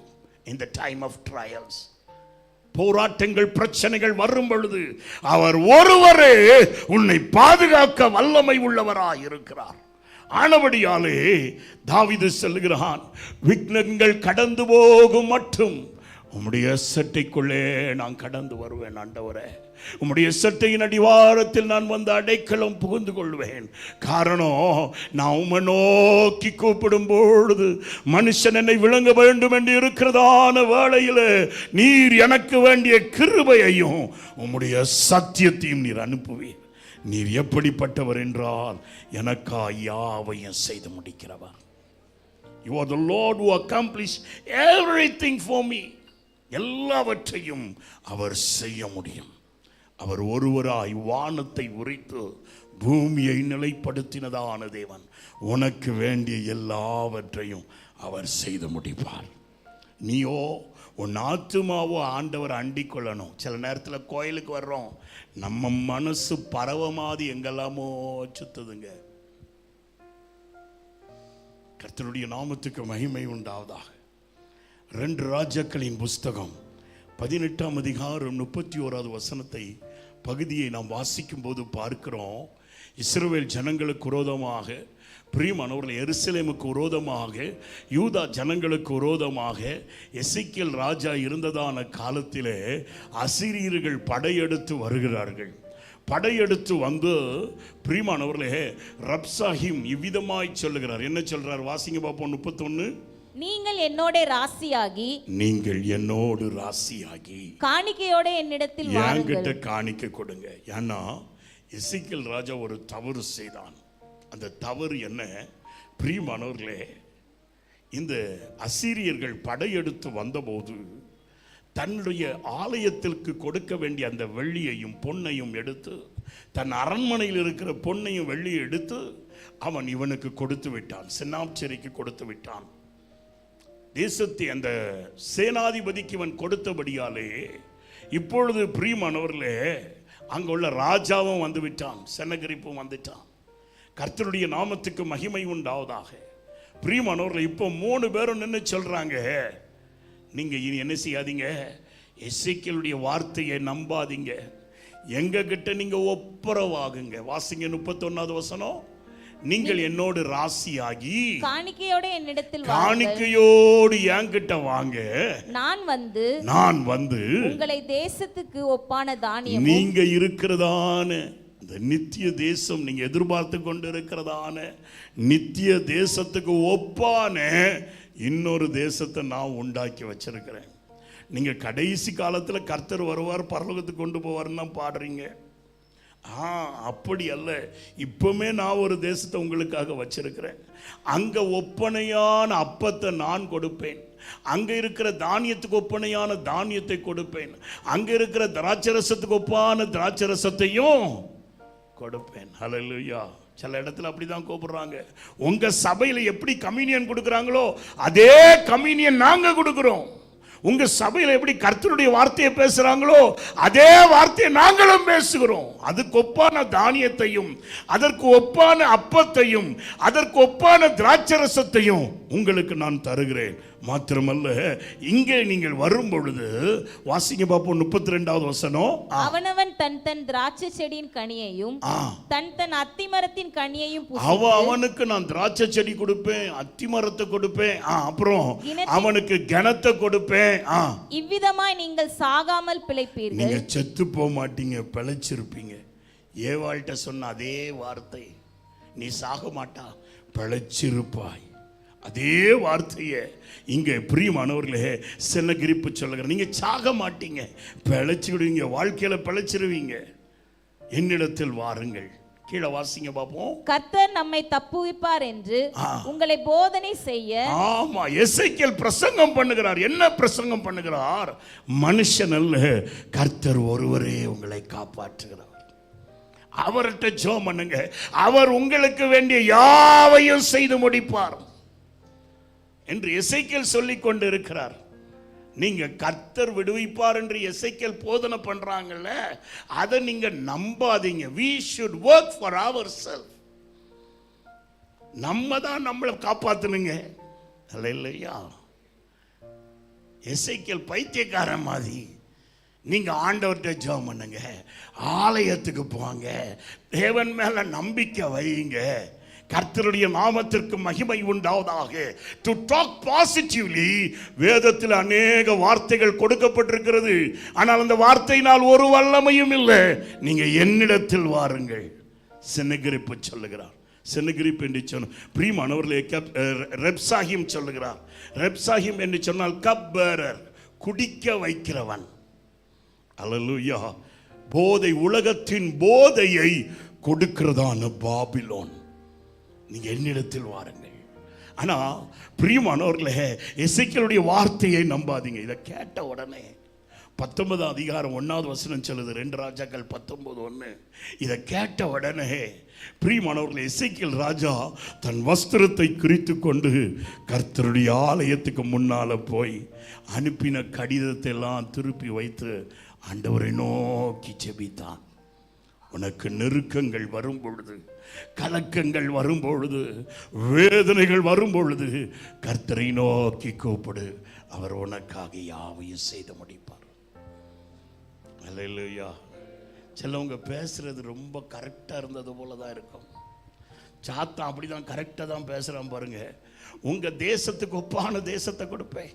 in the time of trials. போராட்டங்கள், பிரச்சனைகள் வரும் பொழுது அவர் ஒருவரே உன்னை பாதுகாக்க வல்லமை உள்ளவராய் இருக்கிறார். ஆனபடியாலே தாவீது சொல்லுகிறான், விக்னங்கள் கடந்து போகும் மட்டும் உம்முடைய சட்டைக்குள்ளே நான் கடந்து வருவேன். ஆண்டவரே, உம்முடைய சட்டையின் அடிவாரத்தில் நான் வந்து அடைக்கலம் புகுந்து கொள்வேன். காரணம், நான் உம்மை நோக்கி கூப்பிடும் பொழுது மனுஷன் என்னை விளங்க வேண்டும் என்று இருக்கிறதான வேளையில் நீர் எனக்கு வேண்டிய கிருபையையும் உம்முடைய சத்தியத்தையும் நீர் அனுப்புவீர். நீர் எப்படிப்பட்டவர் என்றால் எனக்காக யாவையும் செய்து முடிக்கிறவர். You are the Lord who accomplished everything for me. எல்லாவற்றையும் அவர் செய்ய முடியும். அவர் ஒருவராய் வானத்தை உரித்து பூமியை நிலைப்படுத்தினதான தேவன். உனக்கு வேண்டிய எல்லாவற்றையும் அவர் செய்து முடிப்பார். நீயோ உன் ஆத்துமாவோ ஆண்டவர் அண்டிக் கொள்ளணும். சில நேரத்தில் கோயிலுக்கு வர்றோம், நம்ம மனசு பரவமாதி எங்கெல்லாமோ சுத்துதுங்க. கர்த்தருடைய நாமத்துக்கு மகிமை உண்டாவதாக. 2 ராஜாக்களின் புஸ்தகம் 18ஆம் அதிகாரம் 31வது வசனத்தை பகுதியை நாம் வாசிக்கும் போது பார்க்கிறோம். இஸ்ரவேல் ஜனங்களுக்கு விரோதமாக, பிரியமானவர்கள் எருசலேமுக்கு விரோதமாக, யூதா ஜனங்களுக்கு விரோதமாக எசேக்கியேல் ராஜா இருந்ததான காலத்திலே அசீரியர்கள் படையெடுத்து வருகிறார்கள். படையெடுத்து வந்து பிரியமானவர்களே ரப்சாஹிம் இவ்விதமாய் சொல்லுகிறார். என்ன சொல்றார்? வாசிங்க பாப்போம். 31. நீங்கள் என்னோட ராசியாகி காணிக்கையோட என்னிடத்தில் வாருங்கள். என்கிட்ட காணிக்கை கொடுங்க. ஏன்னா எசேக்கியேல் ராஜா ஒரு தவறு செய்தான். அந்த தவறு என்ன? பிரியமானவர்களே, இந்த அசீரியர்கள் படையெடுத்து வந்தபோது தன்னுடைய ஆலயத்திற்கு கொடுக்க வேண்டிய அந்த வெள்ளியையும் பொன்னையும் எடுத்து, தன் அரண்மனையில் இருக்கிற பொன்னையும் வெள்ளியை எடுத்து அவன் இவனுக்கு கொடுத்து விட்டான், செனாப்சரிக்கு கொடுத்து விட்டான். தேசத்தை அந்த சேனாதிபதிக்கு இவன் கொடுத்தபடியாலே இப்பொழுது பிரியமானவர்களே அங்குள்ள ராஜாவும் வந்து விட்டான், செனகரிப்பும் வந்துட்டான். கர்த்தருடைய நாமத்துக்கு மகிமை உண்டாவதாக. பிரியமானவர்களே, இப்போ 3 பேரும் நின்று சொல்றாங்க, நீங்க இனி என்ன செய்யாதீங்க, எசேக்கியேலுடைய வார்த்தையை நம்பாதீங்க, எங்க கிட்ட நீங்க ஒப்புரவாகுங்க. வாசிங்க 31வது வசனம். நீங்கள் என்னோடு ராசியாகி காணிக்கையோடு என்கிட்ட வாங்க, நான் வந்து உங்களை தேசத்துக்கு ஒப்பான தானியம், நீங்க இருக்கிறதான அந்த நித்திய தேசம் நீங்க எதிர்பார்த்து கொண்டு இருக்கிறதான நித்திய தேசத்துக்கு ஒப்பான இன்னொரு தேசத்தை நான் உண்டாக்கி வச்சிருக்கிறேன். நீங்க கடைசி காலத்துல கர்த்தர் வருவார், பரலோகத்துக்கு கொண்டு போவார்னா பாடுறீங்க. அப்படி அல்ல. இப்பவுமே நான் ஒரு தேசத்தை உங்களுக்காக வச்சிருக்கிறேன். அங்க ஒப்பனையான அப்பத்தை நான் கொடுப்பேன். அங்க இருக்கிற தானியத்துக்கு ஒப்பனையான தானியத்தை கொடுப்பேன். அங்க இருக்கிற திராட்சரசத்துக்கு ஒப்பான திராட்சரசத்தையும் கொடுப்பேன். ஹல்லேலூயா. சில இடத்துல அப்படிதான் கூப்பிடுறாங்க. உங்க சபையில எப்படி கம்யூனியன் கொடுக்குறாங்களோ அதே கம்யூனியன் நாங்க கொடுக்கிறோம். உங்க சபையில எப்படி கர்த்தருடைய வார்த்தையை பேசுறாங்களோ அதே வார்த்தையை நாங்களும் பேசுகிறோம். அதுக்கு ஒப்பான தானியத்தையும் அதற்கு ஒப்பான அப்பத்தையும் அதற்கு ஒப்பான திராட்சரசத்தையும் உங்களுக்கு நான் தருகிறேன். மாத்திரமல்ல, இங்கே நீங்கள் வரும் பொழுது வாசிங்க பாப்போம் 32வது வசனம். அவனவன் தன் தன் திராட்சை செடியின் கனியையும் தன் தன் அத்திமரத்தின் கனியையும் அவனுக்கு நான் திராட்சை செடி கொடுப்பேன், அத்திமரத்தை கொடுப்பேன், அப்புறம் அவனுக்கு கனத்தை கொடுப்பேன். இவ்விதமாய் நீங்கள் சாகாமல் பிழைப்பீர்கள். நீங்க செத்து போக மாட்டீங்க, பிழைச்சிருப்பீங்க. ஏவாள்கிட்ட சொன்ன அதே வார்த்தை, நீ சாக மாட்டா, பிழைச்சிருப்பாய். அதே வார்த்தையை இங்க பிரியமானவர்களே சென்னகிரிப்பு சொல்லுகிற, நீங்க சாக மாட்டீங்க, பிழைச்சிடுவீங்க, வாழ்க்கையில பிழைச்சிருவீங்க. என்னிடத்தில் வாருங்கள். கீழே வாசிங்க பாப்போம். கர்த்தர் நம்மை தப்புவிப்பார் என்று உங்களை போதனை செய்ய. ஆமா, எசேக்கியேல் பிரசங்கம் பண்ணுகிறார். என்ன பிரசங்கம் பண்ணுகிறார்? மனுஷன் அல்ல, கர்த்தர் ஒருவரே உங்களை காப்பாற்றுகிறார். அவர்கிட்ட ஜெபம் பண்ணுங்க, அவர் உங்களுக்கு வேண்டிய யாவையும் செய்து முடிப்பார் என்று எசேக்கியேல் சொல்லிக் கொண்டு இருக்கிறார். நீங்க கர்த்தர் விடுவிப்பார் என்று எசேக்கியேல் போதனை பண்றாங்கல்ல, அதை நீங்க நம்பாதீங்க. we should work for ourselves. நம்ம தான் நம்மளை காப்பாத்தணுங்க. இல்லையா? எசேக்கியேல் பைத்தியக்காரன் மாதிரி. நீங்க ஆண்டவர்கிட்ட ஜெபம் பண்ணுங்க, ஆலயத்துக்கு போங்க, தேவன் மேல நம்பிக்கை வைங்க, கர்த்தருடைய நாமத்திற்கு மகிமை உண்டாவதாக. To talk positively. வேதத்தில் அநேக வார்த்தைகள் கொடுக்கப்பட்டிருக்கிறது, ஆனால் அந்த வார்த்தையினால் ஒரு வல்லமையும் இல்லை. நீங்க என்னிடத்தில் வாருங்கள். சென்னகிரிப்பு சொல்லுகிறார். சென்னகிரிப்பு என்று சொன்ன பிரியமானவர்களே, ரெப்சாகிம் சொல்லுகிறார். ரெப்சாகிம் என்று சொன்னால் கப் பேரர், குடிக்க வைக்கிறவன். அல்லேலூயா. போதை, உலகத்தின் போதையை கொடுக்கிறதான பாபிலோன். நீங்க என்னிடத்தில் வாருங்கள். ஆனா பிரியமானவர்களே, எசேக்கியேலுடைய வார்த்தையை நம்பாதீங்க. இதை கேட்ட உடனே 19 அதிகாரம் 1வது வசனம் சொல்லுது, 2 ராஜாக்கள் 19:1. இதை கேட்ட உடனே பிரியமானவர்களே, எசேக்கியேல் ராஜா தன் வஸ்திரத்தை கிழித்து கொண்டு கர்த்தருடைய ஆலயத்துக்கு முன்னால போய் அனுப்பின கடிதத்தை எல்லாம் திருப்பி வைத்து ஆண்டவரை நோக்கி ஜெபித்தான். உனக்கு நெருக்கங்கள் வரும் பொழுது, கலக்கங்கள் வரும் பொழுது, வேதனைகள் வரும் பொழுது கர்த்தரை நோக்கி கூப்பிடு, அவர் உனக்காக யாவையும் செய்து முடிப்பார். அல்லேலூயா. சிலவங்க பேசுறது ரொம்ப கரெக்டா இருந்தது போலதான் இருக்கும். சாத்தான் அப்படிதான் கரெக்டா தான் பேசுறான் பாருங்க. உங்க தேசத்துக்கு ஒப்பான தேசத்தை கொடுப்பேன்,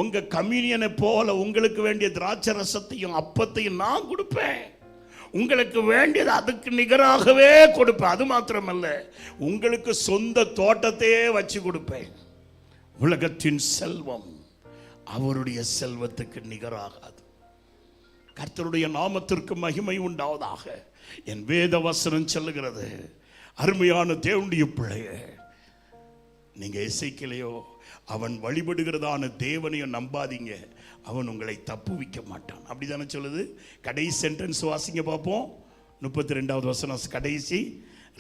உங்க கம்யூனியனை போல உங்களுக்கு வேண்டிய திராட்சை ரசத்தையும் அப்பத்தையும் நான் கொடுப்பேன், உங்களுக்கு வேண்டியது அதுக்கு நிகராகவே கொடுப்பேன். அது மாத்திரமல்ல, உங்களுக்கு சொந்த தோட்டத்தையே வச்சு கொடுப்பேன். உலகத்தின் செல்வம் அவருடைய செல்வத்துக்கு நிகராகாது. கர்த்தருடைய நாமத்திற்கு மகிமை உண்டாவதாக. என் வேத வசனம் சொல்லுகிறது. அருமையான தேவனுடைய பிள்ளையே, நீங்க எசேக்கியேலையோ அவன் வழிபடுகிறதான தேவனையோ நம்பாதீங்க. அவன் உங்களை தப்புவிக்க மாட்டான். அப்படிதானே சொல்லுது. கடைசி சென்டென்ஸ் வாசிங்க பார்ப்போம். 32வது வசனம் கடைசி.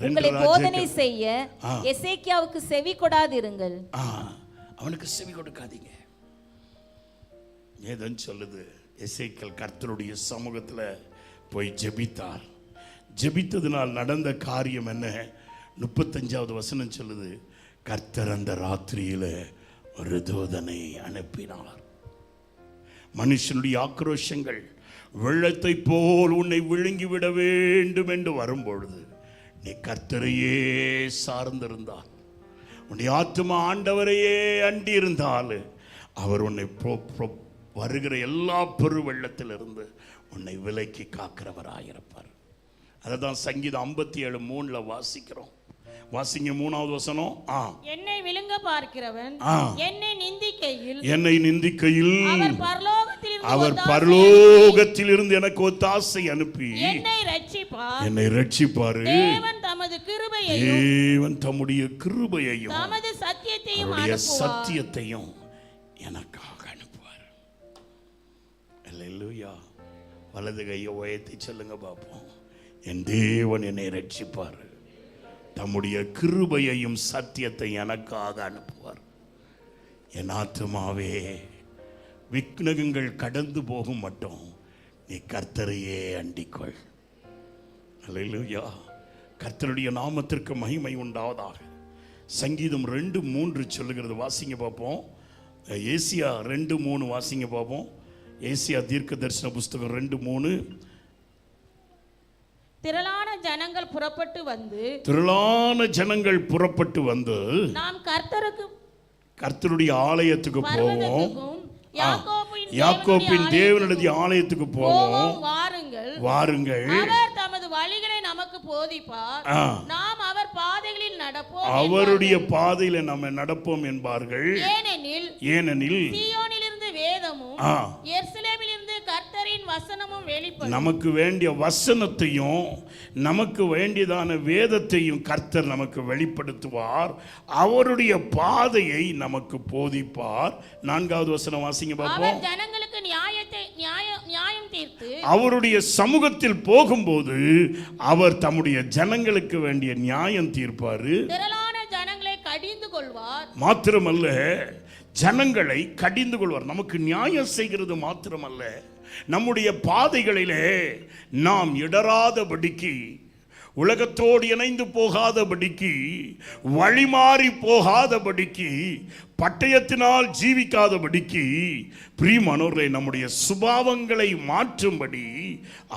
உங்களை போதனை செய்ய எசேக்கியாவுக்கு செவி கொடாதிருங்கள். அவனுக்கு செவி கொடுக்காதீங்க. ஏதன் சொல்லுது, எசேக்கியேல் கர்த்தருடைய சமூகத்துல போய் ஜெபித்தார். ஜெபித்ததினால் நடந்த காரியம் என்ன? 35வது வசனம் சொல்லுது, கர்த்தர் அந்த ராத்திரியில ஒரு தூதனை அனுப்பினார். மனுஷனுடைய ஆக்ரோஷங்கள் வெள்ளத்தை போல் உன்னை விழுங்கிவிட வேண்டும் என்று வரும்பொழுது நீ கர்த்தரையே சார்ந்திருந்தால், உன்னுடைய ஆத்துமா ஆண்டவரையே அண்டி இருந்தால், அவர் உன்னை வருகிற எல்லா பெரு வெள்ளத்திலிருந்து உன்னை விலக்கி காக்கிறவராயிருப்பார். அதை தான் சங்கீதம் 57:3 வாசிக்கிறோம். வாசிங்க 3வது வசனம். என்னை விழுங்க பார்க்கிறவன் என்னை நிந்திக்கையில் அவர் பரலோகத்திலிருந்து எனக்கு ஒத்தாசை அனுப்பி என்னை ரட்சிப்பார். தேவன் தம்முடைய கிருபையையும் சத்தியத்தையும் எனக்காக அனுப்புவார். அல்லேலூயா. வலது கையை உயர்த்தி சொல்லுங்க பார்ப்போம். என் தேவன் என்னை ரட்சிப்பார், தம்முடைய கிருபையையும் சத்தியத்தை எனக்காக அனுப்புவார். என் ஆத்துமாவே விக்னகங்கள் கடந்து போகும் மட்டும் நீ கர்த்தரையே அண்டிக்கொள். அல்லேலூயா. கர்த்தருடைய நாமத்திற்கு மகிமை உண்டாவதாக. சங்கீதம் 2:3 சொல்லுகிறது. வாசிங்க பார்ப்போம். ஏசியா 2:3 வாசிங்க பார்ப்போம். ஏசியா தீர்க்க தரிசன புஸ்தகம் 2:3. திரளான ஜனங்கள் புறப்பட்டு வந்து நாம் கர்த்தருடைய ஆலயத்துக்கு போவோம். யாக்கோபின் தேவனுடைய ஆலயத்துக்கு போவோம். வாருங்கள். அவர் தமது வழிகளை நமக்கு போதிப்பார், நாம் அவர் பாதைகளில் நடப்போம். அவருடைய பாதையில நம்ம நடப்போம் என்பார்கள். ஏனெனில் சீயோனிலிருந்து வேதமும் எருசலேமிலிருந்து கர்த்தரின் வசனமும் வெளிப்படும். நமக்கு வேண்டிய வசனத்தையும் நமக்கு வேண்டியதான வேதத்தையும் கர்த்தர் நமக்கு வெளிப்படுத்துவார். அவருடைய பாதையை நமக்கு போதிப்பார். 4வது வசனம் வாசிங்க பார்ப்போம். ஜனங்களுக்கு நியாயம் தீர்த்து அவருடைய சமூகத்தில் போகும்போது அவர் தம்முடைய ஜனங்களுக்கு வேண்டிய நியாயம் தீர்ப்பார். திரளான ஜனங்களை கடிந்து கொள்வார். மாத்திரமல்ல, ஜனங்களை கடிந்து கொள்வார். நமக்கு நியாயம் செய்கிறது மாத்திரமல்ல, நம்முடைய பாதைகளிலே நாம் இடராதபடிக்கு, உலகத்தோடு இணைந்து போகாதபடிக்கு, வழிமாறி போகாதபடிக்கு, பட்டயத்தினால் ஜீவிக்காதபடிக்கு, பிரியமானவர்களே, நம்முடைய சுபாவங்களை மாற்றும்படி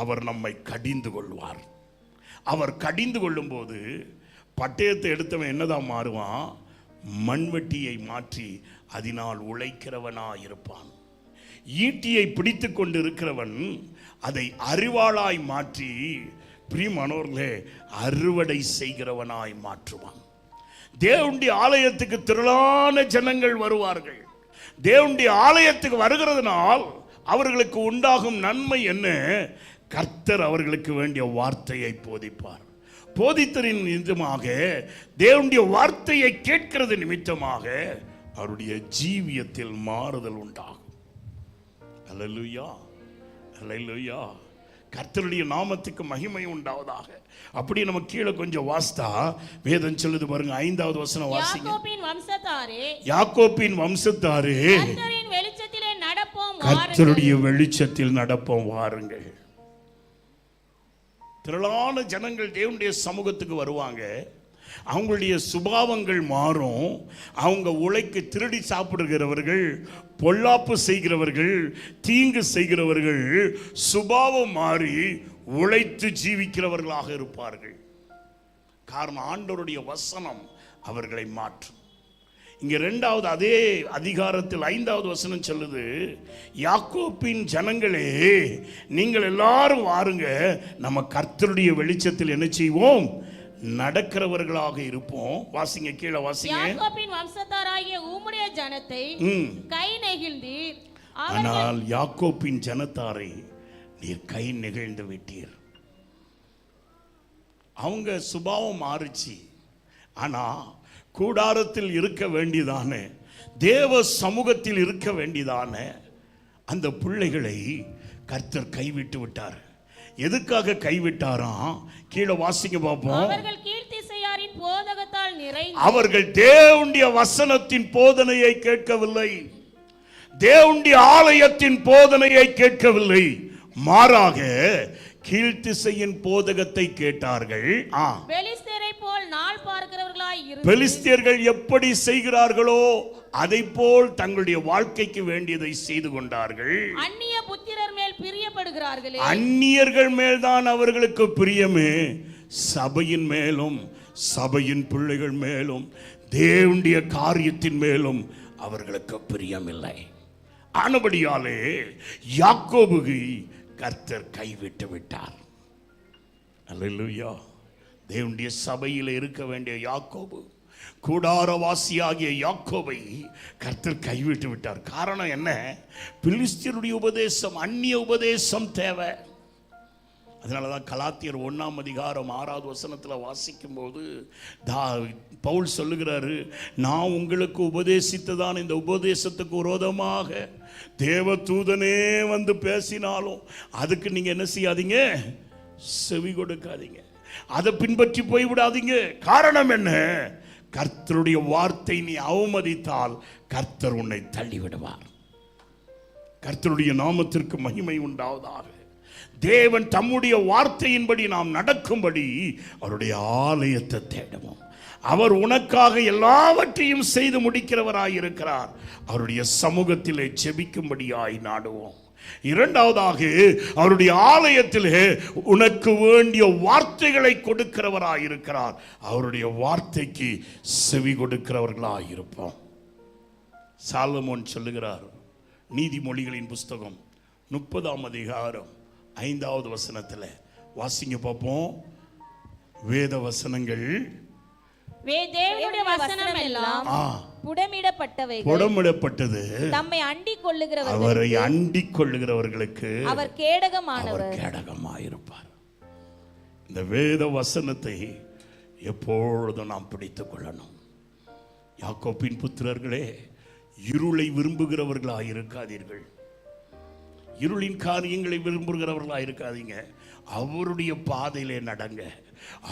அவர் நம்மை கடிந்து கொள்வார். அவர் கடிந்து கொள்ளும் போது பட்டயத்தை எடுத்தவன் என்னதான் மாறுவான்? மண்வெட்டியை மாற்றி அதனால் உழைக்கிறவனாய் இருப்பான். ஈட்டியை பிடித்து கொண்டு இருக்கிறவன் அதை அரிவாளாய் மாற்றி, பிரியமானவர்களே, அறுவடை செய்கிறவனாய் மாற்றுவான். தேவனுடைய ஆலயத்துக்கு திரளான ஜனங்கள் வருவார்கள். தேவனுடைய ஆலயத்துக்கு வருகிறதுனால் அவர்களுக்கு உண்டாகும் நன்மை என்ன? கர்த்தர் அவர்களுக்கு வேண்டிய வார்த்தையை போதிப்பார். போதித்தரின் நிமித்தமாக, தேவனுடைய வார்த்தையை கேட்கிறது நிமித்தமாக அவருடைய ஜீவியத்தில் மாறுதல் உண்டாகும். அல்லேலூயா, அல்லேலூயா. கர்த்தருடைய நாமத்துக்கு மகிமை உண்டாவதாக. அப்படி நம்ம கீழே கொஞ்சம் வாஸ்தா வேதம் சொல்லுது பாருங்க. 5வது வசனம் வாசிங்க. யாக்கோபின் வம்சத்தாரே கர்த்தருடைய வெளிச்சத்தில் நடப்போம் வாருங்கள். திரளான ஜனங்கள் தேவனுடைய சமூகத்துக்கு வருவாங்க. அவங்களுடைய சுபாவங்கள் மாறும். அவங்க உழைக்கு திருடி சாப்பிடுகிறவர்கள், பொல்லாப்பு செய்கிறவர்கள், தீங்கு செய்கிறவர்கள் சுபாவம் மாறி உழைத்து ஜீவிக்கிறவர்களாக இருப்பார்கள். காரணம், ஆண்டவருடைய வசனம் அவர்களை மாற்றும். இங்க 2வது அதே அதிகாரத்தில் 5வது வசனம் சொல்லுது, யாக்கோபின் ஜனங்களே நீங்கள் எல்லாரும் வாருங்க, நம்ம கர்த்தருடைய வெளிச்சத்தில் என்ன செய்வோம்? நடக்கிறவர்களாக இருப்போம். வாசிங்க, கீழே வாசிங்க. யாக்கோபின் வம்சத்தாராகிய உம்முடைய ஜனத்தை கை நெகிழ்ந்தீர். ஆனால் யாக்கோபின் ஜனத்தாரை நீர் கை நெகிழ்ந்து விட்டீர். அவங்க சுபாவம் மாறிச்சு. ஆனா கூடாரத்தில் இருக்க வேண்டியதான, தேவ சமூகத்தில் இருக்க வேண்டியதான அந்த பிள்ளைகளை கர்த்தர் கைவிட்டு விட்டார். எதுக்காக கைவிட்டாராம்? கீழே வாசிங்க பார்ப்போம். அவர்கள் கீழ்த்திசையாரின் போதகத்தால் நிறைந்து, அவர்கள் தேவனுடைய வசனத்தின் போதனையை கேட்கவில்லை, தேவனுடைய ஆலயத்தின் போதனையை கேட்கவில்லை, மாறாக கீழ்த்திசையின் போதகத்தை கேட்டார்கள். பெலிஸ்தரை போல் நாள் பார்க்கிறவர்களாய் இருந்து, பெலிஸ்தியர்கள் எப்படி செய்கிறார்களோ அதை போல் தங்களுடைய வாழ்க்கைக்கு வேண்டியதை செய்து கொண்டார்கள். அந்நிய புத்திரர் மேல் பிரியப்படுகிறார்களே. அந்நியர்கள் மேல்தான் அவர்களுக்கு பிரியமே, சபையின் மேலும், சபையின் பிள்ளைகள் மேலும், தேவனுடைய காரியத்தின் மேலும் அவர்களுக்கு பிரியமில்லை. ஆனபடியாலே யாக்கோபுவை கர்த்தர் கைவிட்டு விட்டார். அல்லேலூயா. தேவனுடைய சபையில் இருக்க வேண்டிய யாக்கோபு, கூடாரவாசியாகிய யாக்கோபை கர்த்தர் கைவிட்டு விட்டார். காரணம் என்ன? பிலிஸ்தியருடைய உபதேசம், அந்நிய உபதேசம் தேவை. அதனாலதான் கலாத்தியர் 1:6 வாசிக்கும் போது பவுல் சொல்லுகிறாரு, நான் உங்களுக்கு உபதேசித்ததான் இந்த உபதேசத்துக்கு விரோதமாக தேவ தூதனே வந்து பேசினாலும் அதுக்கு நீங்க என்ன செய்யாதீங்க? செவி கொடுக்காதீங்க, அதை பின்பற்றி போய்விடாதீங்க. காரணம் என்ன? கர்த்தருடைய வார்த்தை நீ அவமதித்தால் கர்த்தர் உன்னை தள்ளிவிடுவார். கர்த்தருடைய நாமத்திற்கு மகிமை உண்டாவதாக. தேவன் தம்முடைய வார்த்தையின்படி நாம் நடக்கும்படி அவருடைய ஆலயத்தை தேடுவோம். அவர் உனக்காக எல்லாவற்றையும் செய்து முடிக்கிறவராயிருக்கிறார். அவருடைய சமூகத்திலே ஜெபிக்கும்படியாய் நாடுவோம். இரண்டாவதாக, அவருடைய ஆலயத்திலே உனக்கு வேண்டிய வார்த்தைகளை கொடுக்கிறவராயிருக்கிறார். அவருடைய வார்த்தைக்கு செவி கொடுக்கிறவர்களாயிருப்போம். சாலமோன் சொல்லுகிறார், நீதிமொழிகளின் புஸ்தகம் 30:5 வாசிங்க பார்ப்போம். வேத வசனங்கள் தேவனுடைய வசனம் எல்லாம் புடமிடப்பட்டது, தம்மை அண்டிக் கொள்ளுகிறவர்கள், அவரை அண்டிக் கொள்ளுகிறவர்களுக்கு அவர் கேடகமானவர், கேடகமாயிருப்பார். இந்த வேத வசனத்தை எப்பொழுதும் நாம் பிடித்துக் கொள்ளணும். யாக்கோபின் புத்திரர்களே, இருளை விரும்புகிறவர்களாயிருக்காதீர்கள், இருளின் காரியங்களை விரும்புகிறவர்களா இருக்காதீங்க. அவருடைய பாதையிலே நடங்க.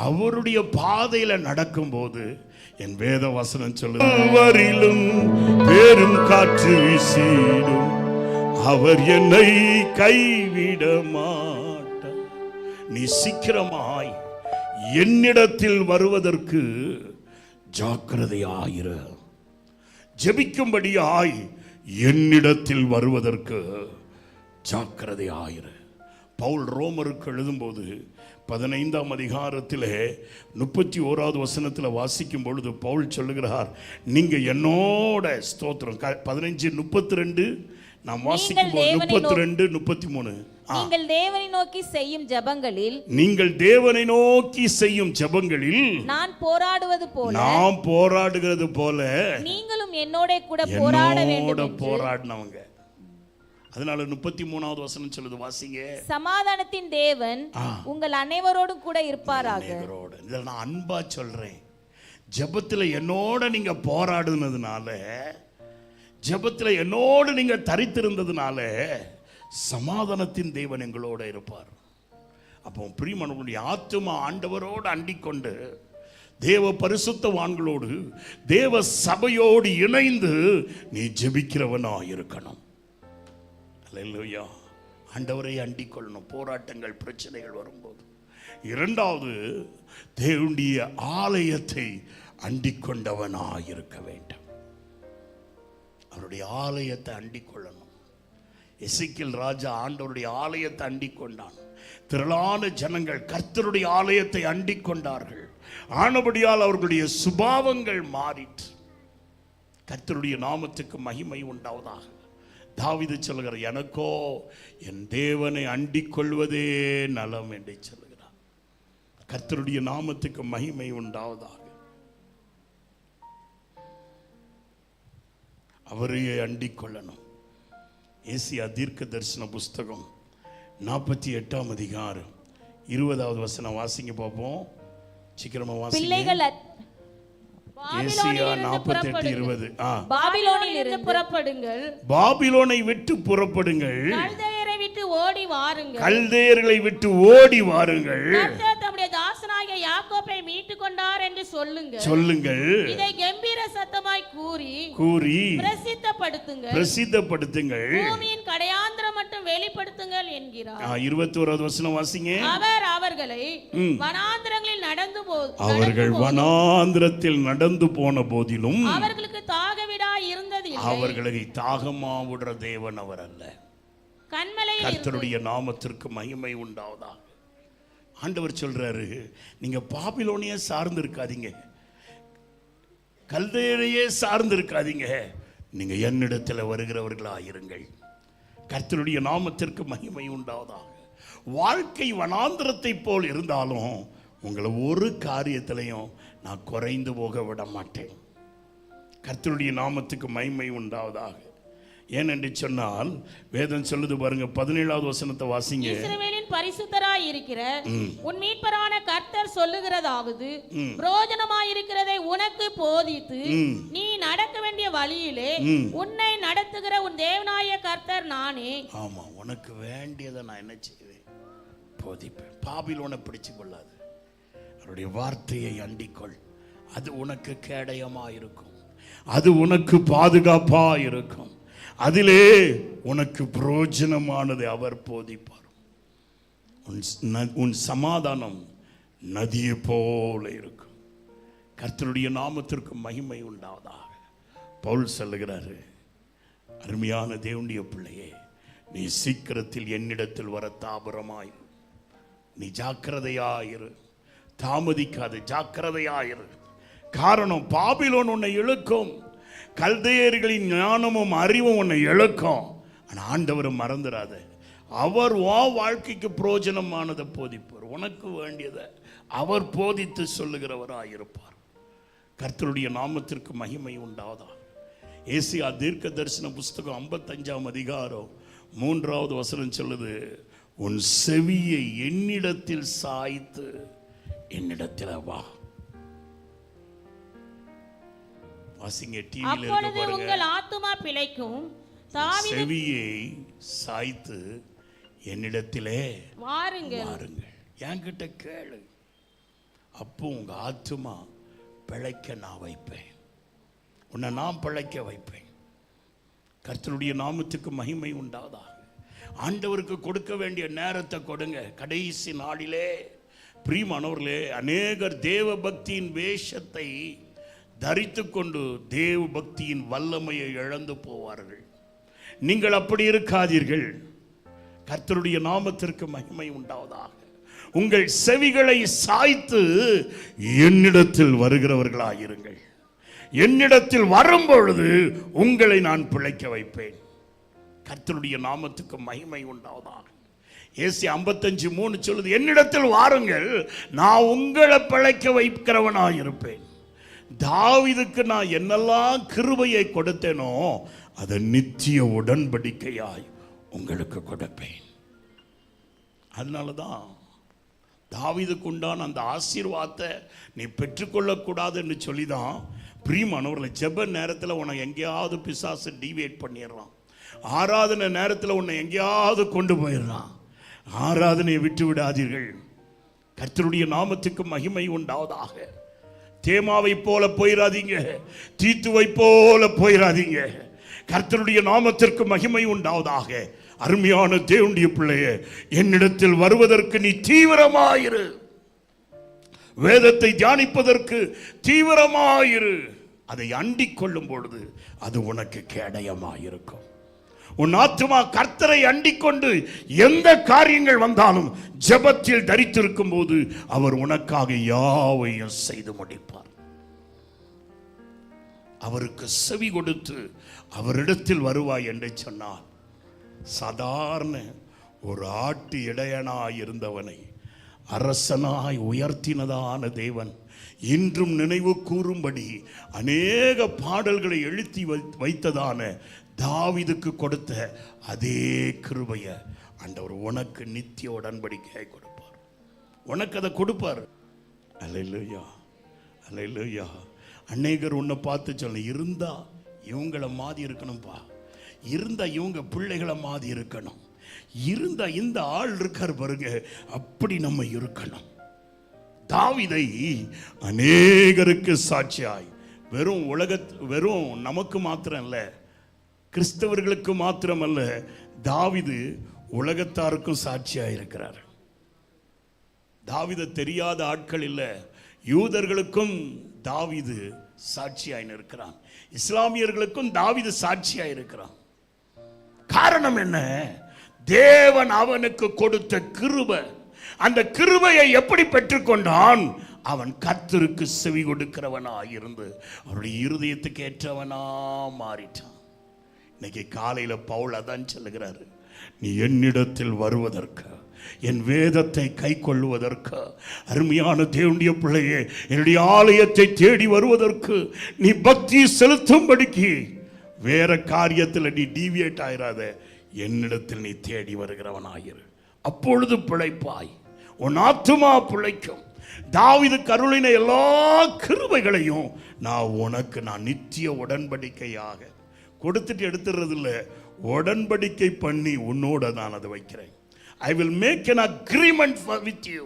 அவருடைய பாதையில நடக்கும் போது என் வேத வசனம் சொல்லுவரிலும் பெரும் காற்று வீசிடும், அவர் என்னை கைவிட மாட்டார். நீ சீக்கிரமாய் என்னிடத்தில் வருவதற்கு ஜாக்கிரதையாயிரு. ஜெபிக்கும்படியாய் என்னிடத்தில் வருவதற்கு ஜாக்கிரதையாயிரு. பவுல் ரோமருக்கு எழுதும்போது 15:31 வாசிக்கும் பொழுது பவுல் சொல்லுகிறார், நீங்க என்னோட ஸ்தோத்திரம் 15:32 நாம் வாசிக்கும் போது 32:33 நீங்கள் தேவனை நோக்கி செய்யும் ஜெபங்களில், நீங்கள் தேவனை நோக்கி செய்யும் ஜெபங்களில் நான் போராடுவது போல, நாம் போராடுகிறது போல நீங்களும் என்னோட கூட போராட வேண்டும். போராடினவங்க. அதனால 33வது வசனம் சொல்லுது, வாசிங்க. சமாதானத்தின் தேவன் உங்கள் அனைவரோடும் கூட இருப்பாராக. இதை நான் அன்பா சொல்றேன். ஜெபத்துல என்னோட நீங்க போராடுனதுனால, ஜெபத்துல என்னோடு நீங்க தரித்திருந்ததுனால சமாதானத்தின் தேவன் எங்களோட இருப்பார். அப்போ பிரியமானவர்களுடைய ஆத்துமா ஆண்டவரோடு அண்டிக்கொண்டு தேவ பரிசுத்தவான்களோடு தேவ சபையோடு இணைந்து நீ ஜெபிக்கிறவனா இருக்கணும். அல்லேலூயா. ஆண்டவரை அண்டிக் கொள்ளணும் போராட்டங்கள், பிரச்சனைகள் வரும்போது. இரண்டாவது, தேவனுடைய ஆலயத்தை அண்டிக் கொண்டவனாய் இருக்க வேண்டும். அவருடைய ஆலயத்தை அண்டிக் கொள்ளணும். எசேக்கியேல் ராஜா ஆண்டவருடைய ஆலயத்தை அண்டிக் கொண்டான். திரளான ஜனங்கள் கர்த்தருடைய ஆலயத்தை அண்டிக் கொண்டார்கள். ஆனபடியால் அவர்களுடைய சுபாவங்கள் மாறிற்று. கர்த்தருடைய நாமத்துக்கு மகிமை உண்டாவதாக. தாவீது சொல்லுகிறார், எனக்கோ என் தேவனை அண்டிக் கொள்வதே நலம் என்று சொல்லுகிறார். கர்த்தருடைய நாமத்துக்கு மகிமை உண்டாவதாக. அவரையே அண்டிக் கொள்ளணும். ஏசியா தீர்க்க தரிசன புஸ்தகம் 48:20 வாசிங்க பார்ப்போம். சீக்கிரமா வாசிங்க. ஏசியா 48:20 பாபிலோனிலிருந்து புறப்படுங்கள், பாபிலோனை விட்டு புறப்படுங்கள், கல்தேயரை விட்டு ஓடி வாருங்கள், கல்தேயர்களை விட்டு ஓடி வாருங்கள், கர்த்தர் தம்முடைய தாசனாகிய யாக்கோபை மீட்டுக் கொண்டார் என்று சொல்லுங்கள். இதை கம்பீர சத்தமாய் கூறி பிரசித்தப்படுத்துங்கள், பூமியின் கடையாந்திரம் மட்டும் வெளிப்படுத்துங்கள் என்கிறார். 21வது வசனம் வாசிங்க. அவர் அவர்களை வனாந்திரங்களில் அவர்கள் வனாந்திரத்தில் நடந்து போன போதிலும் அவர்களுக்கு தாகவிடா இருந்ததில்லை. அவர்களை தாகமா விடுற தேவன் அவர் அல்ல. கர்த்தருடைய நாமத்திற்கு மகிமை உண்டாவதாக. ஆண்டவர் சொல்றாரு, நீங்க பாபிலோனிய சார்ந்து இருக்காதீங்க, கல்தேயரையே சார்ந்து இருக்காதீங்க, நீங்க என்னிடத்தில் வருகிறவர்களா இருங்கள். கர்த்தருடைய நாமத்திற்கு மகிமை உண்டாவதாக. வாழ்க்கை வனாந்திரத்தை போல் இருந்தாலும் உங்களை ஒரு காரியத்திலையும் நான் குறைந்து போக விட மாட்டேன். கர்த்தருடைய நாமத்துக்கு மகிமை உண்டாவதாக. ஏனென்று சொன்னால் வேதம் சொல்லுது பாருங்க, 17வது வசனத்தை வாசிங்க. இஸ்ரவேலின் பரிசுத்தராய் இருக்கிற உன் மீட்பரான கர்த்தர் சொல்லுகிறதாவது, பிரயோஜனமாய் இருக்கிறதை உனக்கு போதித்து நீ நடக்க வேண்டிய வழியிலே உன்னை நடத்துகிற உன் தேவனாய கர்த்தர் நானே. ஆமா, உனக்கு வேண்டியதை நான் என்ன செய்வேன்? போதிப்பேன். பாபிலோனை பிடிச்சு கொள்ளாது, அவருடைய வார்த்தையை அண்டிக்கொள். அது உனக்கு கேடயமா இருக்கும், அது உனக்கு பாதுகாப்பா இருக்கும், அதிலே உனக்கு பிரயோஜனமானதை அவர் போதிப்பார். உன் சமாதானம் நதியை போல இருக்கும். கர்த்தருடைய நாமத்திற்கு மகிமை உண்டாவதாக. பவுல் சொல்லுகிறாரு, அருமையான தேவனுடைய பிள்ளையே, நீ சீக்கிரத்தில் என்னிடத்தில் வர தாபரமாய், நீ ஜாக்கிரதையாயிரு, தாமதிக்காது, ஜாக்கிரதையாயிரு. காரணம், பாபிலோன் உன்னை இழுக்கும், கல்தையர்களின் ஞானமும் அறிவும் உன்னை இழக்கும். ஆனால் ஆண்டவரை மறந்துடாத, அவர் வாழ்க்கைக்கு பிரயோஜனமானதை போதிப்பார். உனக்கு வேண்டியதை அவர் போதித்து சொல்லுகிறவராயிருப்பார். கர்த்தருடைய நாமத்திற்கு மகிமை உண்டாவதா. ஏசியா தீர்க்க தரிசன புஸ்தகம் 55ஆம் அதிகாரம் 3வது வசனம் சொல்லுது, உன் செவியை என்னிடத்தில் சாய்த்து என்னிடத்தில் வா. அப்பொழுது உங்கள் ஆத்துமா பிழைக்கும். செவியை சாய்த்து என்னிடத்திலே வாருங்கள். என்கிட்ட கேளு, அப்போ உங்க ஆத்துமா பிழைக்க நான் வைப்பேன், உன்னை நான் பிழைக்க வைப்பேன். கர்த்தருடைய நாமத்துக்கு மகிமை உண்டாதா. ஆண்டவருக்கு கொடுக்க வேண்டிய நேரத்தை கொடுங்க. கடைசி நாளிலே பிரியமானவர்களே, அநேகர் தேவ பக்தியின் வேஷத்தை தரித்து கொண்டு தேவ பக்தியின் வல்லமையை இழந்து போவார்கள். நீங்கள் அப்படி இருக்காதீர்கள். கர்த்தருடைய நாமத்திற்கு மகிமை உண்டாவதாக. உங்கள் செவிகளை சாய்த்து என்னிடத்தில் வருகிறவர்களாயிருங்கள். என்னிடத்தில் வரும்பொழுது உங்களை நான் பிழைக்க வைப்பேன். கர்த்தருடைய நாமத்துக்கு மகிமை உண்டாவதாக. ஏசி 55:3 சொல்லுது, என்னிடத்தில் வாருங்கள், நான் உங்களை பிழைக்க வைக்கிறவனாயிருப்பேன். தாவீதுக்கு நான் என்னெல்லாம் கிருபையை கொடுத்தேனோ அதை நித்திய உடன்படிக்கையாய் உங்களுக்கு கொடுப்பேன். அதனாலதான் தாவீதுக்கு உண்டான அந்த ஆசீர்வாதத்தை நீ பெற்றுக்கொள்ளக்கூடாதுன்னு சொல்லிதான் பிரியமானவர்களை, ஜெப நேரத்தில் உன்னை எங்கேயாவது பிசாசு டிவேட் பண்ணிடுறான். ஆராதனை நேரத்தில் உன்னை எங்கேயாவது கொண்டு போயிடுறான். ஆராதனையை விட்டு விடாதீர்கள். கர்த்தருடைய நாமத்துக்கு மகிமை உண்டாவதாக. தேமாவை போல போயிடாதீங்க, தீத்துவை போல போயிடாதீங்க. கர்த்தருடைய நாமத்திற்கு மகிமை உண்டாவதாக. அருமையான தேவனுடைய பிள்ளையே, என்னிடத்தில் வருவதற்கு நீ தீவிரமாயிரு. வேதத்தை தியானிப்பதற்கு தீவிரமாயிரு. அதை அண்டிக் கொள்ளும் பொழுது அது உனக்கு கேடயமாயிருக்கும். உன் ஆத்துமா கர்த்தரை அண்டிக் கொண்டு எந்த காரியங்கள் வந்தாலும் ஜெபத்தில் தரித்திருக்கும் போது அவர் உனக்காக யாவையும் செய்து முடிப்பார். அவருக்கு செவி கொடுத்து அவரிடத்தில் வருவாய் என்று சொன்னார். சாதாரண ஒரு ஆட்டு இடையனாய் இருந்தவனை அரசனாய் உயர்த்தினதான தேவன் இன்றும் நினைவு கூறும்படி அநேக பாடல்களை எழுதி வைத்ததான தாவீதுக்கு கொடுத்த அதே கிருபையை ஆண்டவர் உனக்கு நித்திய உடன்படிக்கையை கொடுப்பார். உனக்கு அதை கொடுப்பார். அல்லேலூயா, அல்லேலூயா. அநேகர் உன்னை பார்த்து சொல்ல, இருந்தா இவங்களை மாதிரி இருக்கணும்பா, இருந்தா இவங்க பிள்ளைகளை மாதிரி இருக்கணும், இருந்தா இந்த ஆள் இருக்கார் பாருங்க அப்படி நம்ம இருக்கணும். தாவீதை அநேகருக்கு சாட்சியாய், வெறும் நமக்கு மாத்திரம் இல்ல, கிறிஸ்தவர்களுக்கு மாத்திரமல்ல, தாவீது உலகத்தாருக்கும் சாட்சியாக இருக்கிறார். தாவீதை தெரியாத ஆட்கள் இல்லை, யூதர்களுக்கும் தாவீது சாட்சியாய் இருக்கிறான், இஸ்லாமியர்களுக்கும் தாவீது சாட்சியாய் இருக்கிறான். காரணம் என்ன? தேவன் அவனுக்கு கொடுத்த கிருபை. அந்த கிருபையை எப்படி பெற்றுக்கொண்டான்? அவன் கர்த்தருக்கு செவி கொடுக்கிறவனாயிருந்து அவருடைய இருதயத்துக்கு ஏற்றவனா மாறிட்டான். இன்னைக்கு காலையில பவுல் அதான் சொல்லுகிறாரு, நீ என்னிடத்தில் வருவதற்கு, என் வேதத்தை கை கொள்ளுவதற்கு, அருமையான தேவனுடைய பிள்ளையே, என்னுடைய ஆலயத்தை தேடி வருவதற்கு, நீ பக்தி செலுத்தும்படிக்கு வேற காரியத்தில் நீ டீவியேட் ஆயிராத, என்னிடத்தில் நீ தேடி வருகிறவனாயிரு. அப்பொழுது பிழைப்பாய், உன் ஆத்துமா பிழைக்கும். தாவீது கருளின எல்லா கிருபைகளையும் நான் நித்திய உடன்படிக்கையாக கொடுத்துட்டு எடுத்துறது இல்லை, உடன்படிக்கை பண்ணி உன்னோட நான் அதை வைக்கிறேன். I will make an agreement with you.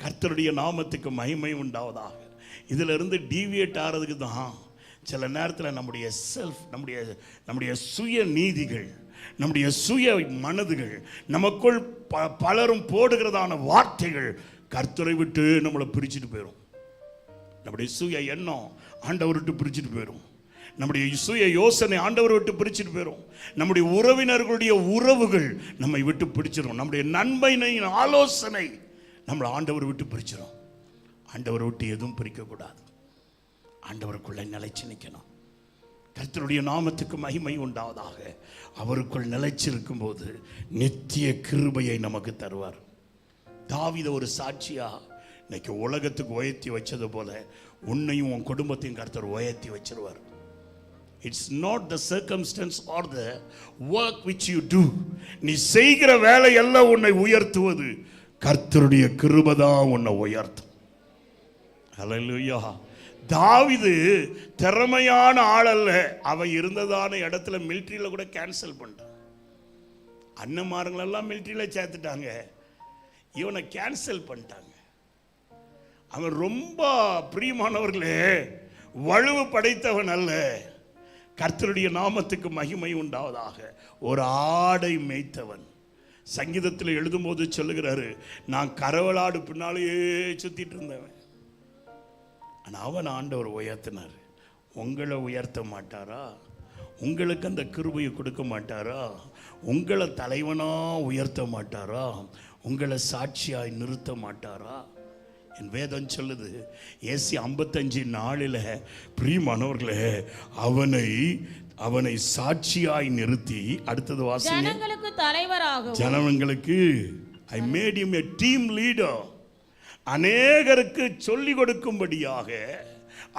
கர்த்தருடைய நாமத்துக்கு மகிமை உண்டாவதாக. இதிலிருந்து டீவியேட் ஆகிறதுக்கு தான் சில நேரத்தில் நம்முடைய செல்ஃப், நம்முடைய சுய நீதிகள், நம்முடைய சுய மனதுகள், நமக்குள் பலரும் போடுகிறதான வார்த்தைகள் கர்த்தரை விட்டு நம்மளை பிரிச்சுட்டு போயிடும். நம்முடைய சுய எண்ணம் ஆண்டவர் விட்டு பிரிச்சுட்டு போயிடும். நம்முடைய சுய யோசனை ஆண்டவர் விட்டு பிரிச்சுட்டு போயிடும். நம்முடைய உறவினர்களுடைய உறவுகள் நம்மை விட்டு பிடிச்சிடும். நம்முடைய நன்மையின் ஆலோசனை நம்மளை ஆண்டவர் விட்டு பிரிச்சிடும். ஆண்டவர் விட்டு எதுவும் பிரிக்கக்கூடாது. ஆண்டவருக்குள்ளே நிலைச்சு நிற்கணும். கர்த்தருடைய நாமத்துக்கு மகிமை உண்டாவதாக. அவருக்குள் நிலைச்சிருக்கும் போது நித்திய கிருபையை நமக்கு தருவார். தாவீதை ஒரு சாட்சியா இன்னைக்கு உலகத்துக்கு உயர்த்தி வச்சது போல உன்னையும் உன் குடும்பத்தையும் கர்த்தர் உயர்த்தி வச்சிருவார். It's not the circumstances or the work which you do. நீ செய்கிற வேலை எல்லாம் உன்னை உயர்த்துவது, கர்த்தருடைய கிருபை தான் உன்னை உயர்த்தும். ஹல்லேலூயா. தாவீது திறமையான ஆள் அல்ல. அவன் இருந்ததான இடத்துல மிலிட்டரியில் கூட கேன்சல் பண்ணிட்டான். அண்ணன்மாருங்களெல்லாம் மிலிட்டரியில் சேர்த்துட்டாங்க, இவனை கேன்சல் பண்ணிட்டாங்க. அவன் ரொம்ப பிரியமானவர்களே வலுவு படைத்தவன் அல்ல. கர்த்தருடைய நாமத்துக்கு மகிமை உண்டாவதாக. ஒரு ஆடை மேய்த்தவன். சங்கீதத்தில் எழுதும்போது சொல்லுகிறாரு, நான் கரவலாடு பின்னாலேயே சுத்திட்டு இருந்தவன். ஆனால் அவன் ஆண்டவர் உயர்த்தினார். உங்களை உயர்த்த மாட்டாரா? உங்களுக்கு அந்த கிருபையை கொடுக்க மாட்டாரா? உங்களை தலைவனா உயர்த்த மாட்டாரா? உங்களை சாட்சியாய் நிறுத்த மாட்டாரா? என் வேதம் சொல்லுது, ஏசி 55:4 பிரியமானவர்களே, அவனை சாட்சியாய் நிறுத்தி, அடுத்தது வாசிங்க, ஜனங்களுக்கு தலைவராகவும், ஜனங்களுக்கு I made him a team leader. அநேகருக்கு சொல்லி கொடுக்கும்படியாக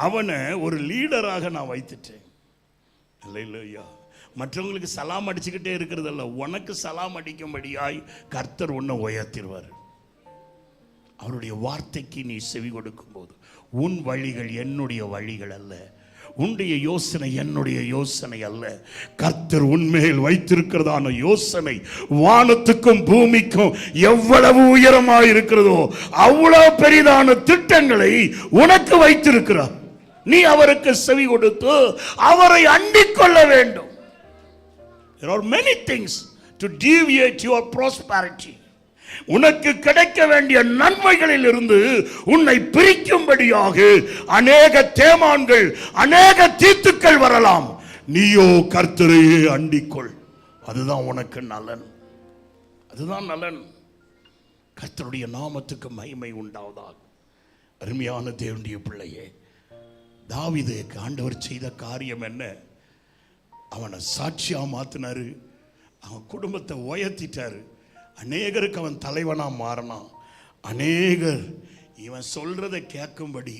அவனை ஒரு லீடராக நான் வைத்துட்டேன். இல்லையா? மற்றவங்களுக்கு சலாம் அடிச்சுக்கிட்டே இருக்கிறதல்ல, உனக்கு சலாம் அடிக்கும்படியாய் கர்த்தர் உன்னை உயர்த்திடுவார். அவருடைய வார்த்தைக்கு நீ செவி கொடுக்கும் போது, உன் வழிகள் என்னுடைய வழிகள் அல்ல, உன்னுடைய யோசனை என்னுடைய யோசனை அல்ல. கர்த்தர் உன்மேல் வைத்திருக்கிறதான யோசனை வானத்துக்கும் பூமிக்கும் எவ்வளவு உயரமாக இருக்கிறதோ அவ்வளவு பெரிதான திட்டங்களை உனக்கு வைத்திருக்கிறார். நீ அவருக்கு செவி கொடுத்து அவரை அண்டிக் கொள்ள வேண்டும். There are many things to deviate your prosperity. உனக்கு கிடைக்க வேண்டிய நன்மைகளில் இருந்து உன்னை பிரிக்கும்படியாக அநேக தேமான்கள், அநேக தீத்துக்கள் வரலாம். நீயோ கர்த்தரையே அண்டிக்கொள். அதுதான் உனக்கு நலன். அதுதான் நலன். கர்த்தருடைய நாமத்துக்கு மகிமை உண்டாவதாக. அருமையான தேவனுடைய பிள்ளையே, தாவீதுக்கு ஆண்டவர் செய்த காரியம் என்ன? அவனை சாட்சியா மாத்தினாரு. அவன் குடும்பத்தை உயர்த்திட்டாரு. அநேகருக்கு அவன் தலைவனா மாறினான். அநேகர் இவன் சொல்றதை கேட்கும்படி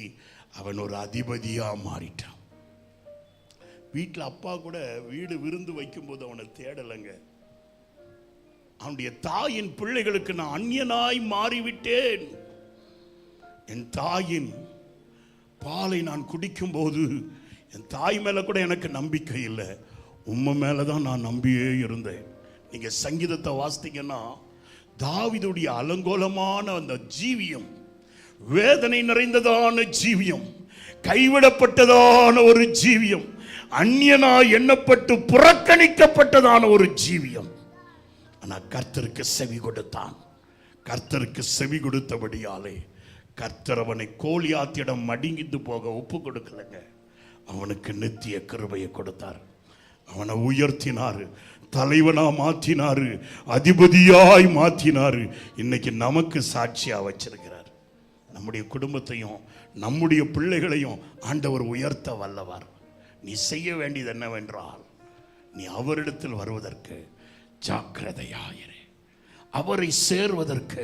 அவன் ஒரு அதிபதியா மாறிட்டான். வீட்டில் அப்பா கூட வீடு விருந்து வைக்கும்போது அவனை தேடலைங்க. அவனுடைய தாயின் பிள்ளைகளுக்கு நான் அந்நியனாய் மாறிவிட்டேன். என் தாயின் பாலை நான் குடிக்கும் போது என் தாய் மேல கூட எனக்கு நம்பிக்கை இல்லை, உம்மை மேலதான் நான் நம்பியே இருந்தேன். நீங்க சங்கீதத்தை வாசித்தீங்கன்னா தாவீதுடைய அலங்கோலமான அந்த ஜீவியம், வேதனை நிறைந்ததான ஜீவியம், கைவிடப்பட்டதான ஒரு ஜீவியம், அந்நியனாய் எண்ணப்பட்டு புறக்கணிக்கப்பட்டதான ஒரு ஜீவியம். ஆனா கர்த்தருக்கு செவி கொடுத்தான். கர்த்தருக்கு செவி கொடுத்தபடியாலே கர்த்தர் அவனை கோலியாத்திடம் மடிந்து போக ஒப்பு கொடுக்கலங்க. அவனுக்கு நித்திய கிருபையை கொடுத்தார். அவனை உயர்த்தினாரு, தலைவனா மாற்றினாரு, அதிபதியாய் மாற்றினாரு. இன்னைக்கு நமக்கு சாட்சியா வச்சிருக்கிறார். நம்முடைய குடும்பத்தையும் நம்முடைய பிள்ளைகளையும் ஆண்டவர் உயர்த்த வல்லவர். நீ செய்ய வேண்டியது என்னவென்றால், நீ அவரிடத்தில் வருவதற்கு ஜாக்கிரதையாயிரு. அவரை சேர்வதற்கு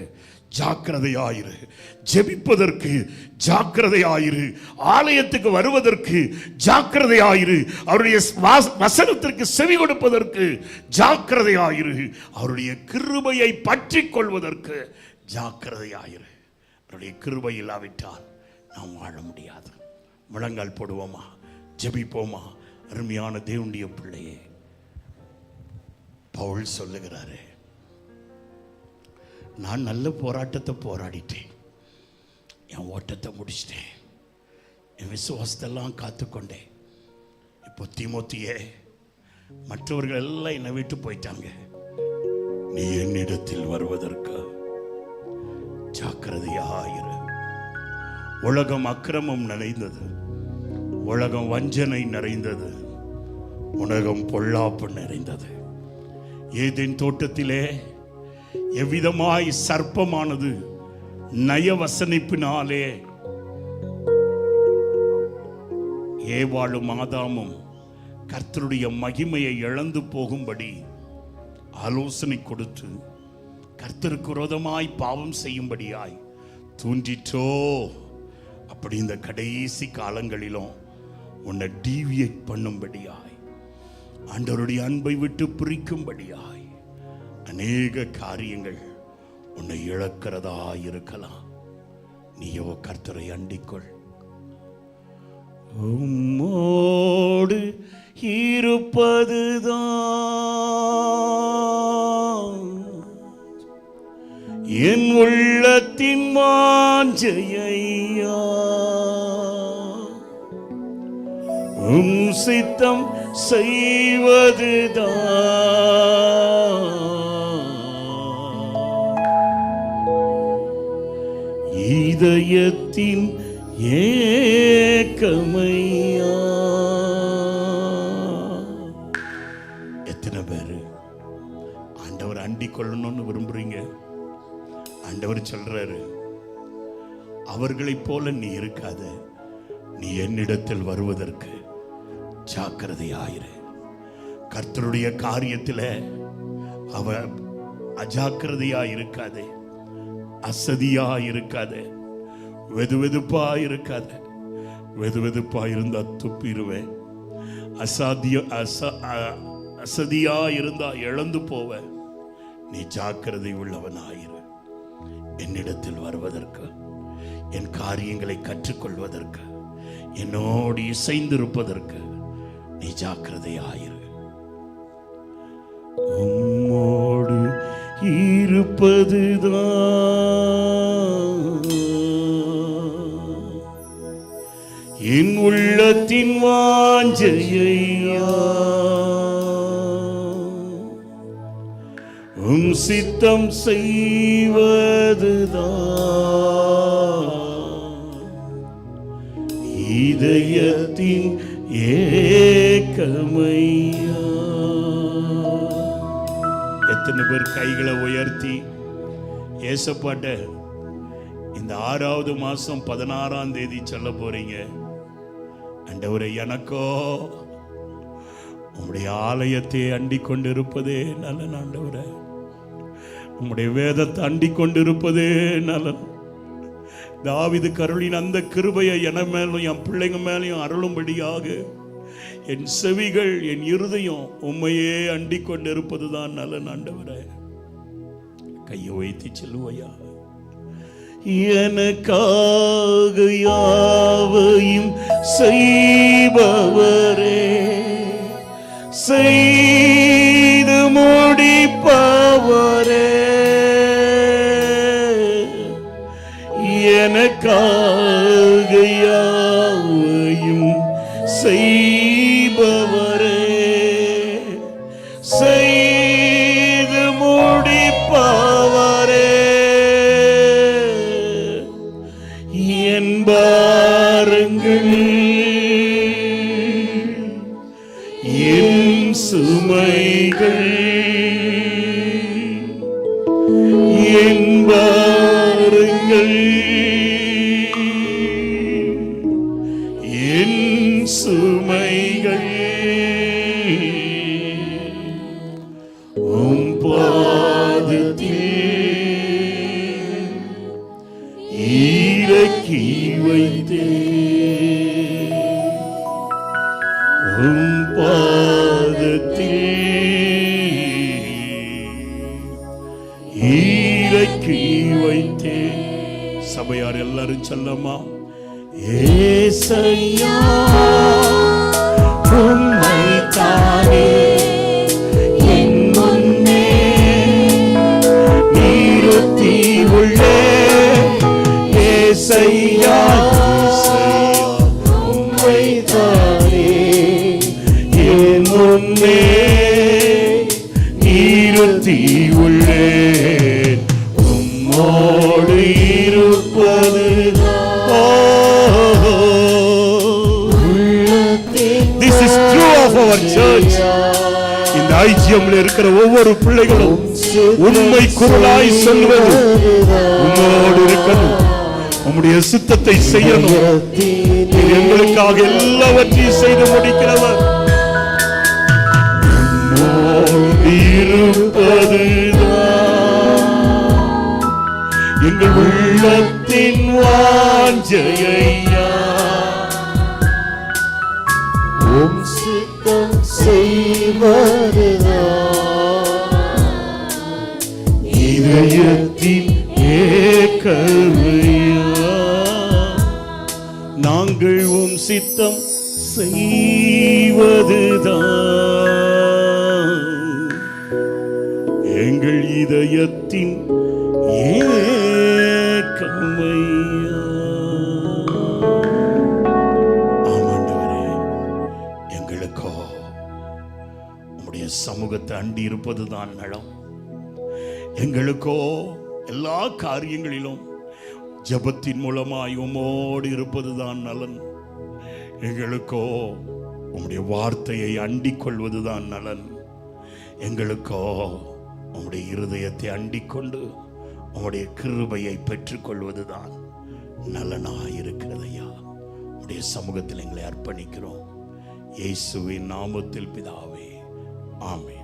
ஜாக்கிரதையாயிரு. ஜெபிப்பதற்கு ஜாக்கிரதையாயிரு. ஆலயத்துக்கு வருவதற்கு ஜாக்கிரதையாயிரு. அவருடைய வசனத்திற்கு செவி கொடுப்பதற்கு ஜாக்கிரதையாயிரு. அவருடைய கிருபையை பற்றி கொள்வதற்கு ஜாக்கிரதையாயிரு. அவருடைய கிருபை இல்லாவிட்டால் நாம் வாழ முடியாது. முழங்கால் போடுவோமா, ஜெபிப்போமா? அருமையான தேவனுடைய பிள்ளையே, பவுல் சொல்லுகிறாரு, நான் நல்ல போராட்டத்தை போராடிட்டேன், என் ஓட்டத்தை முடிச்சிட்டேன், என் விசுவாசத்தெல்லாம் காத்துக்கொண்டேன். இப்போ தீமோத்தியே, மற்றவர்கள் எல்லாம் என்னை விட்டு போயிட்டாங்க, நீ என்னிடத்தில் வருவதற்கு ஜாக்கிரதையாயிரு. உலகம் அக்கிரமம் நிறைந்தது, உலகம் வஞ்சனை நிறைந்தது, உலகம் பொல்லாப்பு நிறைந்தது. ஏதேன் தோட்டத்திலே எவ்விதமாய் சர்ப்பமானது நயவசனிப்பினாலே ஏவாளும் ஆதாமும் கர்த்தருடைய மகிமையை இழந்து போகும்படி ஆலோசனை கொடுத்து கர்த்தருக்கு விரோதமாய் பாவம் செய்யும்படியாய் தூண்டிற்றோ, அப்படி இந்த கடைசி காலங்களிலும் உன்னை டீவியேட் பண்ணும்படியாய், ஆண்டவருடைய அன்பை விட்டு பிரிக்கும்படியாய் அநேக காரியங்கள் உன்னை இழக்கிறதா இருக்கலாம். நீயோ கர்த்தரை அண்டிக்கொள். உம்மோடு இருப்பதுதான் என் உள்ளத்தின் வாஞ்சையா, உம் சித்தம் செய்வதுதான் இதயத்தின் ஏக்கமையா. எத்தனை பேரு ஆண்டவர் அண்டிக் கொள்ளணும்னு விரும்புறீங்க? ஆண்டவர் சொல்றாரு, அவர்களைப் போல நீ இருக்காத, நீ என்னிடத்தில் வருவதற்கு ஜாக்கிரதையாயிரு. கர்த்தருடைய காரியத்தில் அவ அஜாக்கிரதையா இருக்காதே, அசதியா இருக்காதே, வெதுவெதுப்பா இருக்காதே. வெதுவெதுப்பா இருந்தா துப்பிடுவேன். அசதியா இருந்தா இழந்து போவ. நீ ஜாக்கிரதை உள்ளவனாயிரு. என்னிடத்தில் வருவதற்கு, என் காரியங்களை கற்றுக்கொள்வதற்கு, என்னோடு இசைந்திருப்பதற்கு நீ ஜாக்கிரதையாயிரு. உம்மோடு இருப்பதுதான் என் உள்ளத்தின் வாஞ்சையா, உம் சித்தம் செய்வதுதான் இதயத்தின் ஏக்கமையா. எத்தனை பேர் கைகளை உயர்த்தி ஏசப்பாட்ட இந்த 6வது மாசம் 16ஆம் தேதி சொல்ல போறீங்க, ஆண்டவரே, எனக்கோ உம்முடைய ஆலயத்தை அண்டிக் கொண்டிருப்பதே நலன். ஆண்டவரே, உம்முடைய வேதத்தை அண்டிக் கொண்டிருப்பதே நலன். தாவீது கருளின் அந்த கிருபையை என மேலும் என் பிள்ளைங்க மேலையும் அருளும்படியாக என் செவிகள், என் இருதயம் உம்மையே அண்டிக் கொண்டிருப்பதுதான் நலன். ஆண்டவரே, கையை வைத்து செல்லுவையா. எனக்காக யாவையும் செய்பவரே, செய்து முடிப்பவரே, எனக்காக யாவையும் செய்பவரே, செய்து முடிப்பவரே, என் பாரங்கள் என் சுமைகள், என் பாரங்கள் என் சுமைகள் உம் சபையார் எல்லாரும் சொல்லமா, ஏசையா உம்மைத்தானே என் முன்னே நிறுத்தி உள்ளே. ஏசையா உம்மைத்தானே என் முன்னே நிறுத்தி உள்ளேன். உம்மோடு இருப்பது This is true of our church. இந்த ஐஜிஎம்ல இருக்கிற ஒவ்வொரு பிள்ளைகளும் உண்மை குரலாய் சொல்வது, உம்மோடு இருக்கணும், உம்முடைய சித்தத்தை செய்யணும். எங்களுக்காக எல்லாவற்றையும் செய்து முடிக்கிறவர். எங்கள் உள்ளத்தின் வாஞ்சையா, உம் சித்தம் செய்வதுதான் இதயத்தின் ஏக்கமையா. நாங்கள் உம் சித்தம் செய்வதுதான் எங்கள் இதயத்தின் ஏக்கமையா. ஆமாண்டவரே, எங்களுக்கோ உம்முடைய சமூகத்தை அண்டி இருப்பதுதான் நலம். எங்களுக்கோ எல்லா காரியங்களிலும் ஜெபத்தின் மூலமாய் உம்மோடு இருப்பதுதான் நலன். எங்களுக்கோ உம்முடைய வார்த்தையை அண்டிக் கொள்வதுதான் நலன். எங்களுக்கோ உம்முடைய இருதயத்தை அண்டிக் கொண்டு உம்முடைய கிருபையை பெற்றுக்கொள்வதுதான் நலனாயிருக்கிறதையா. உம்முடைய சமூகத்தில் எங்களை அர்ப்பணிக்கிறோம். இயேசுவின் நாமத்தில் பிதாவே, ஆமென்.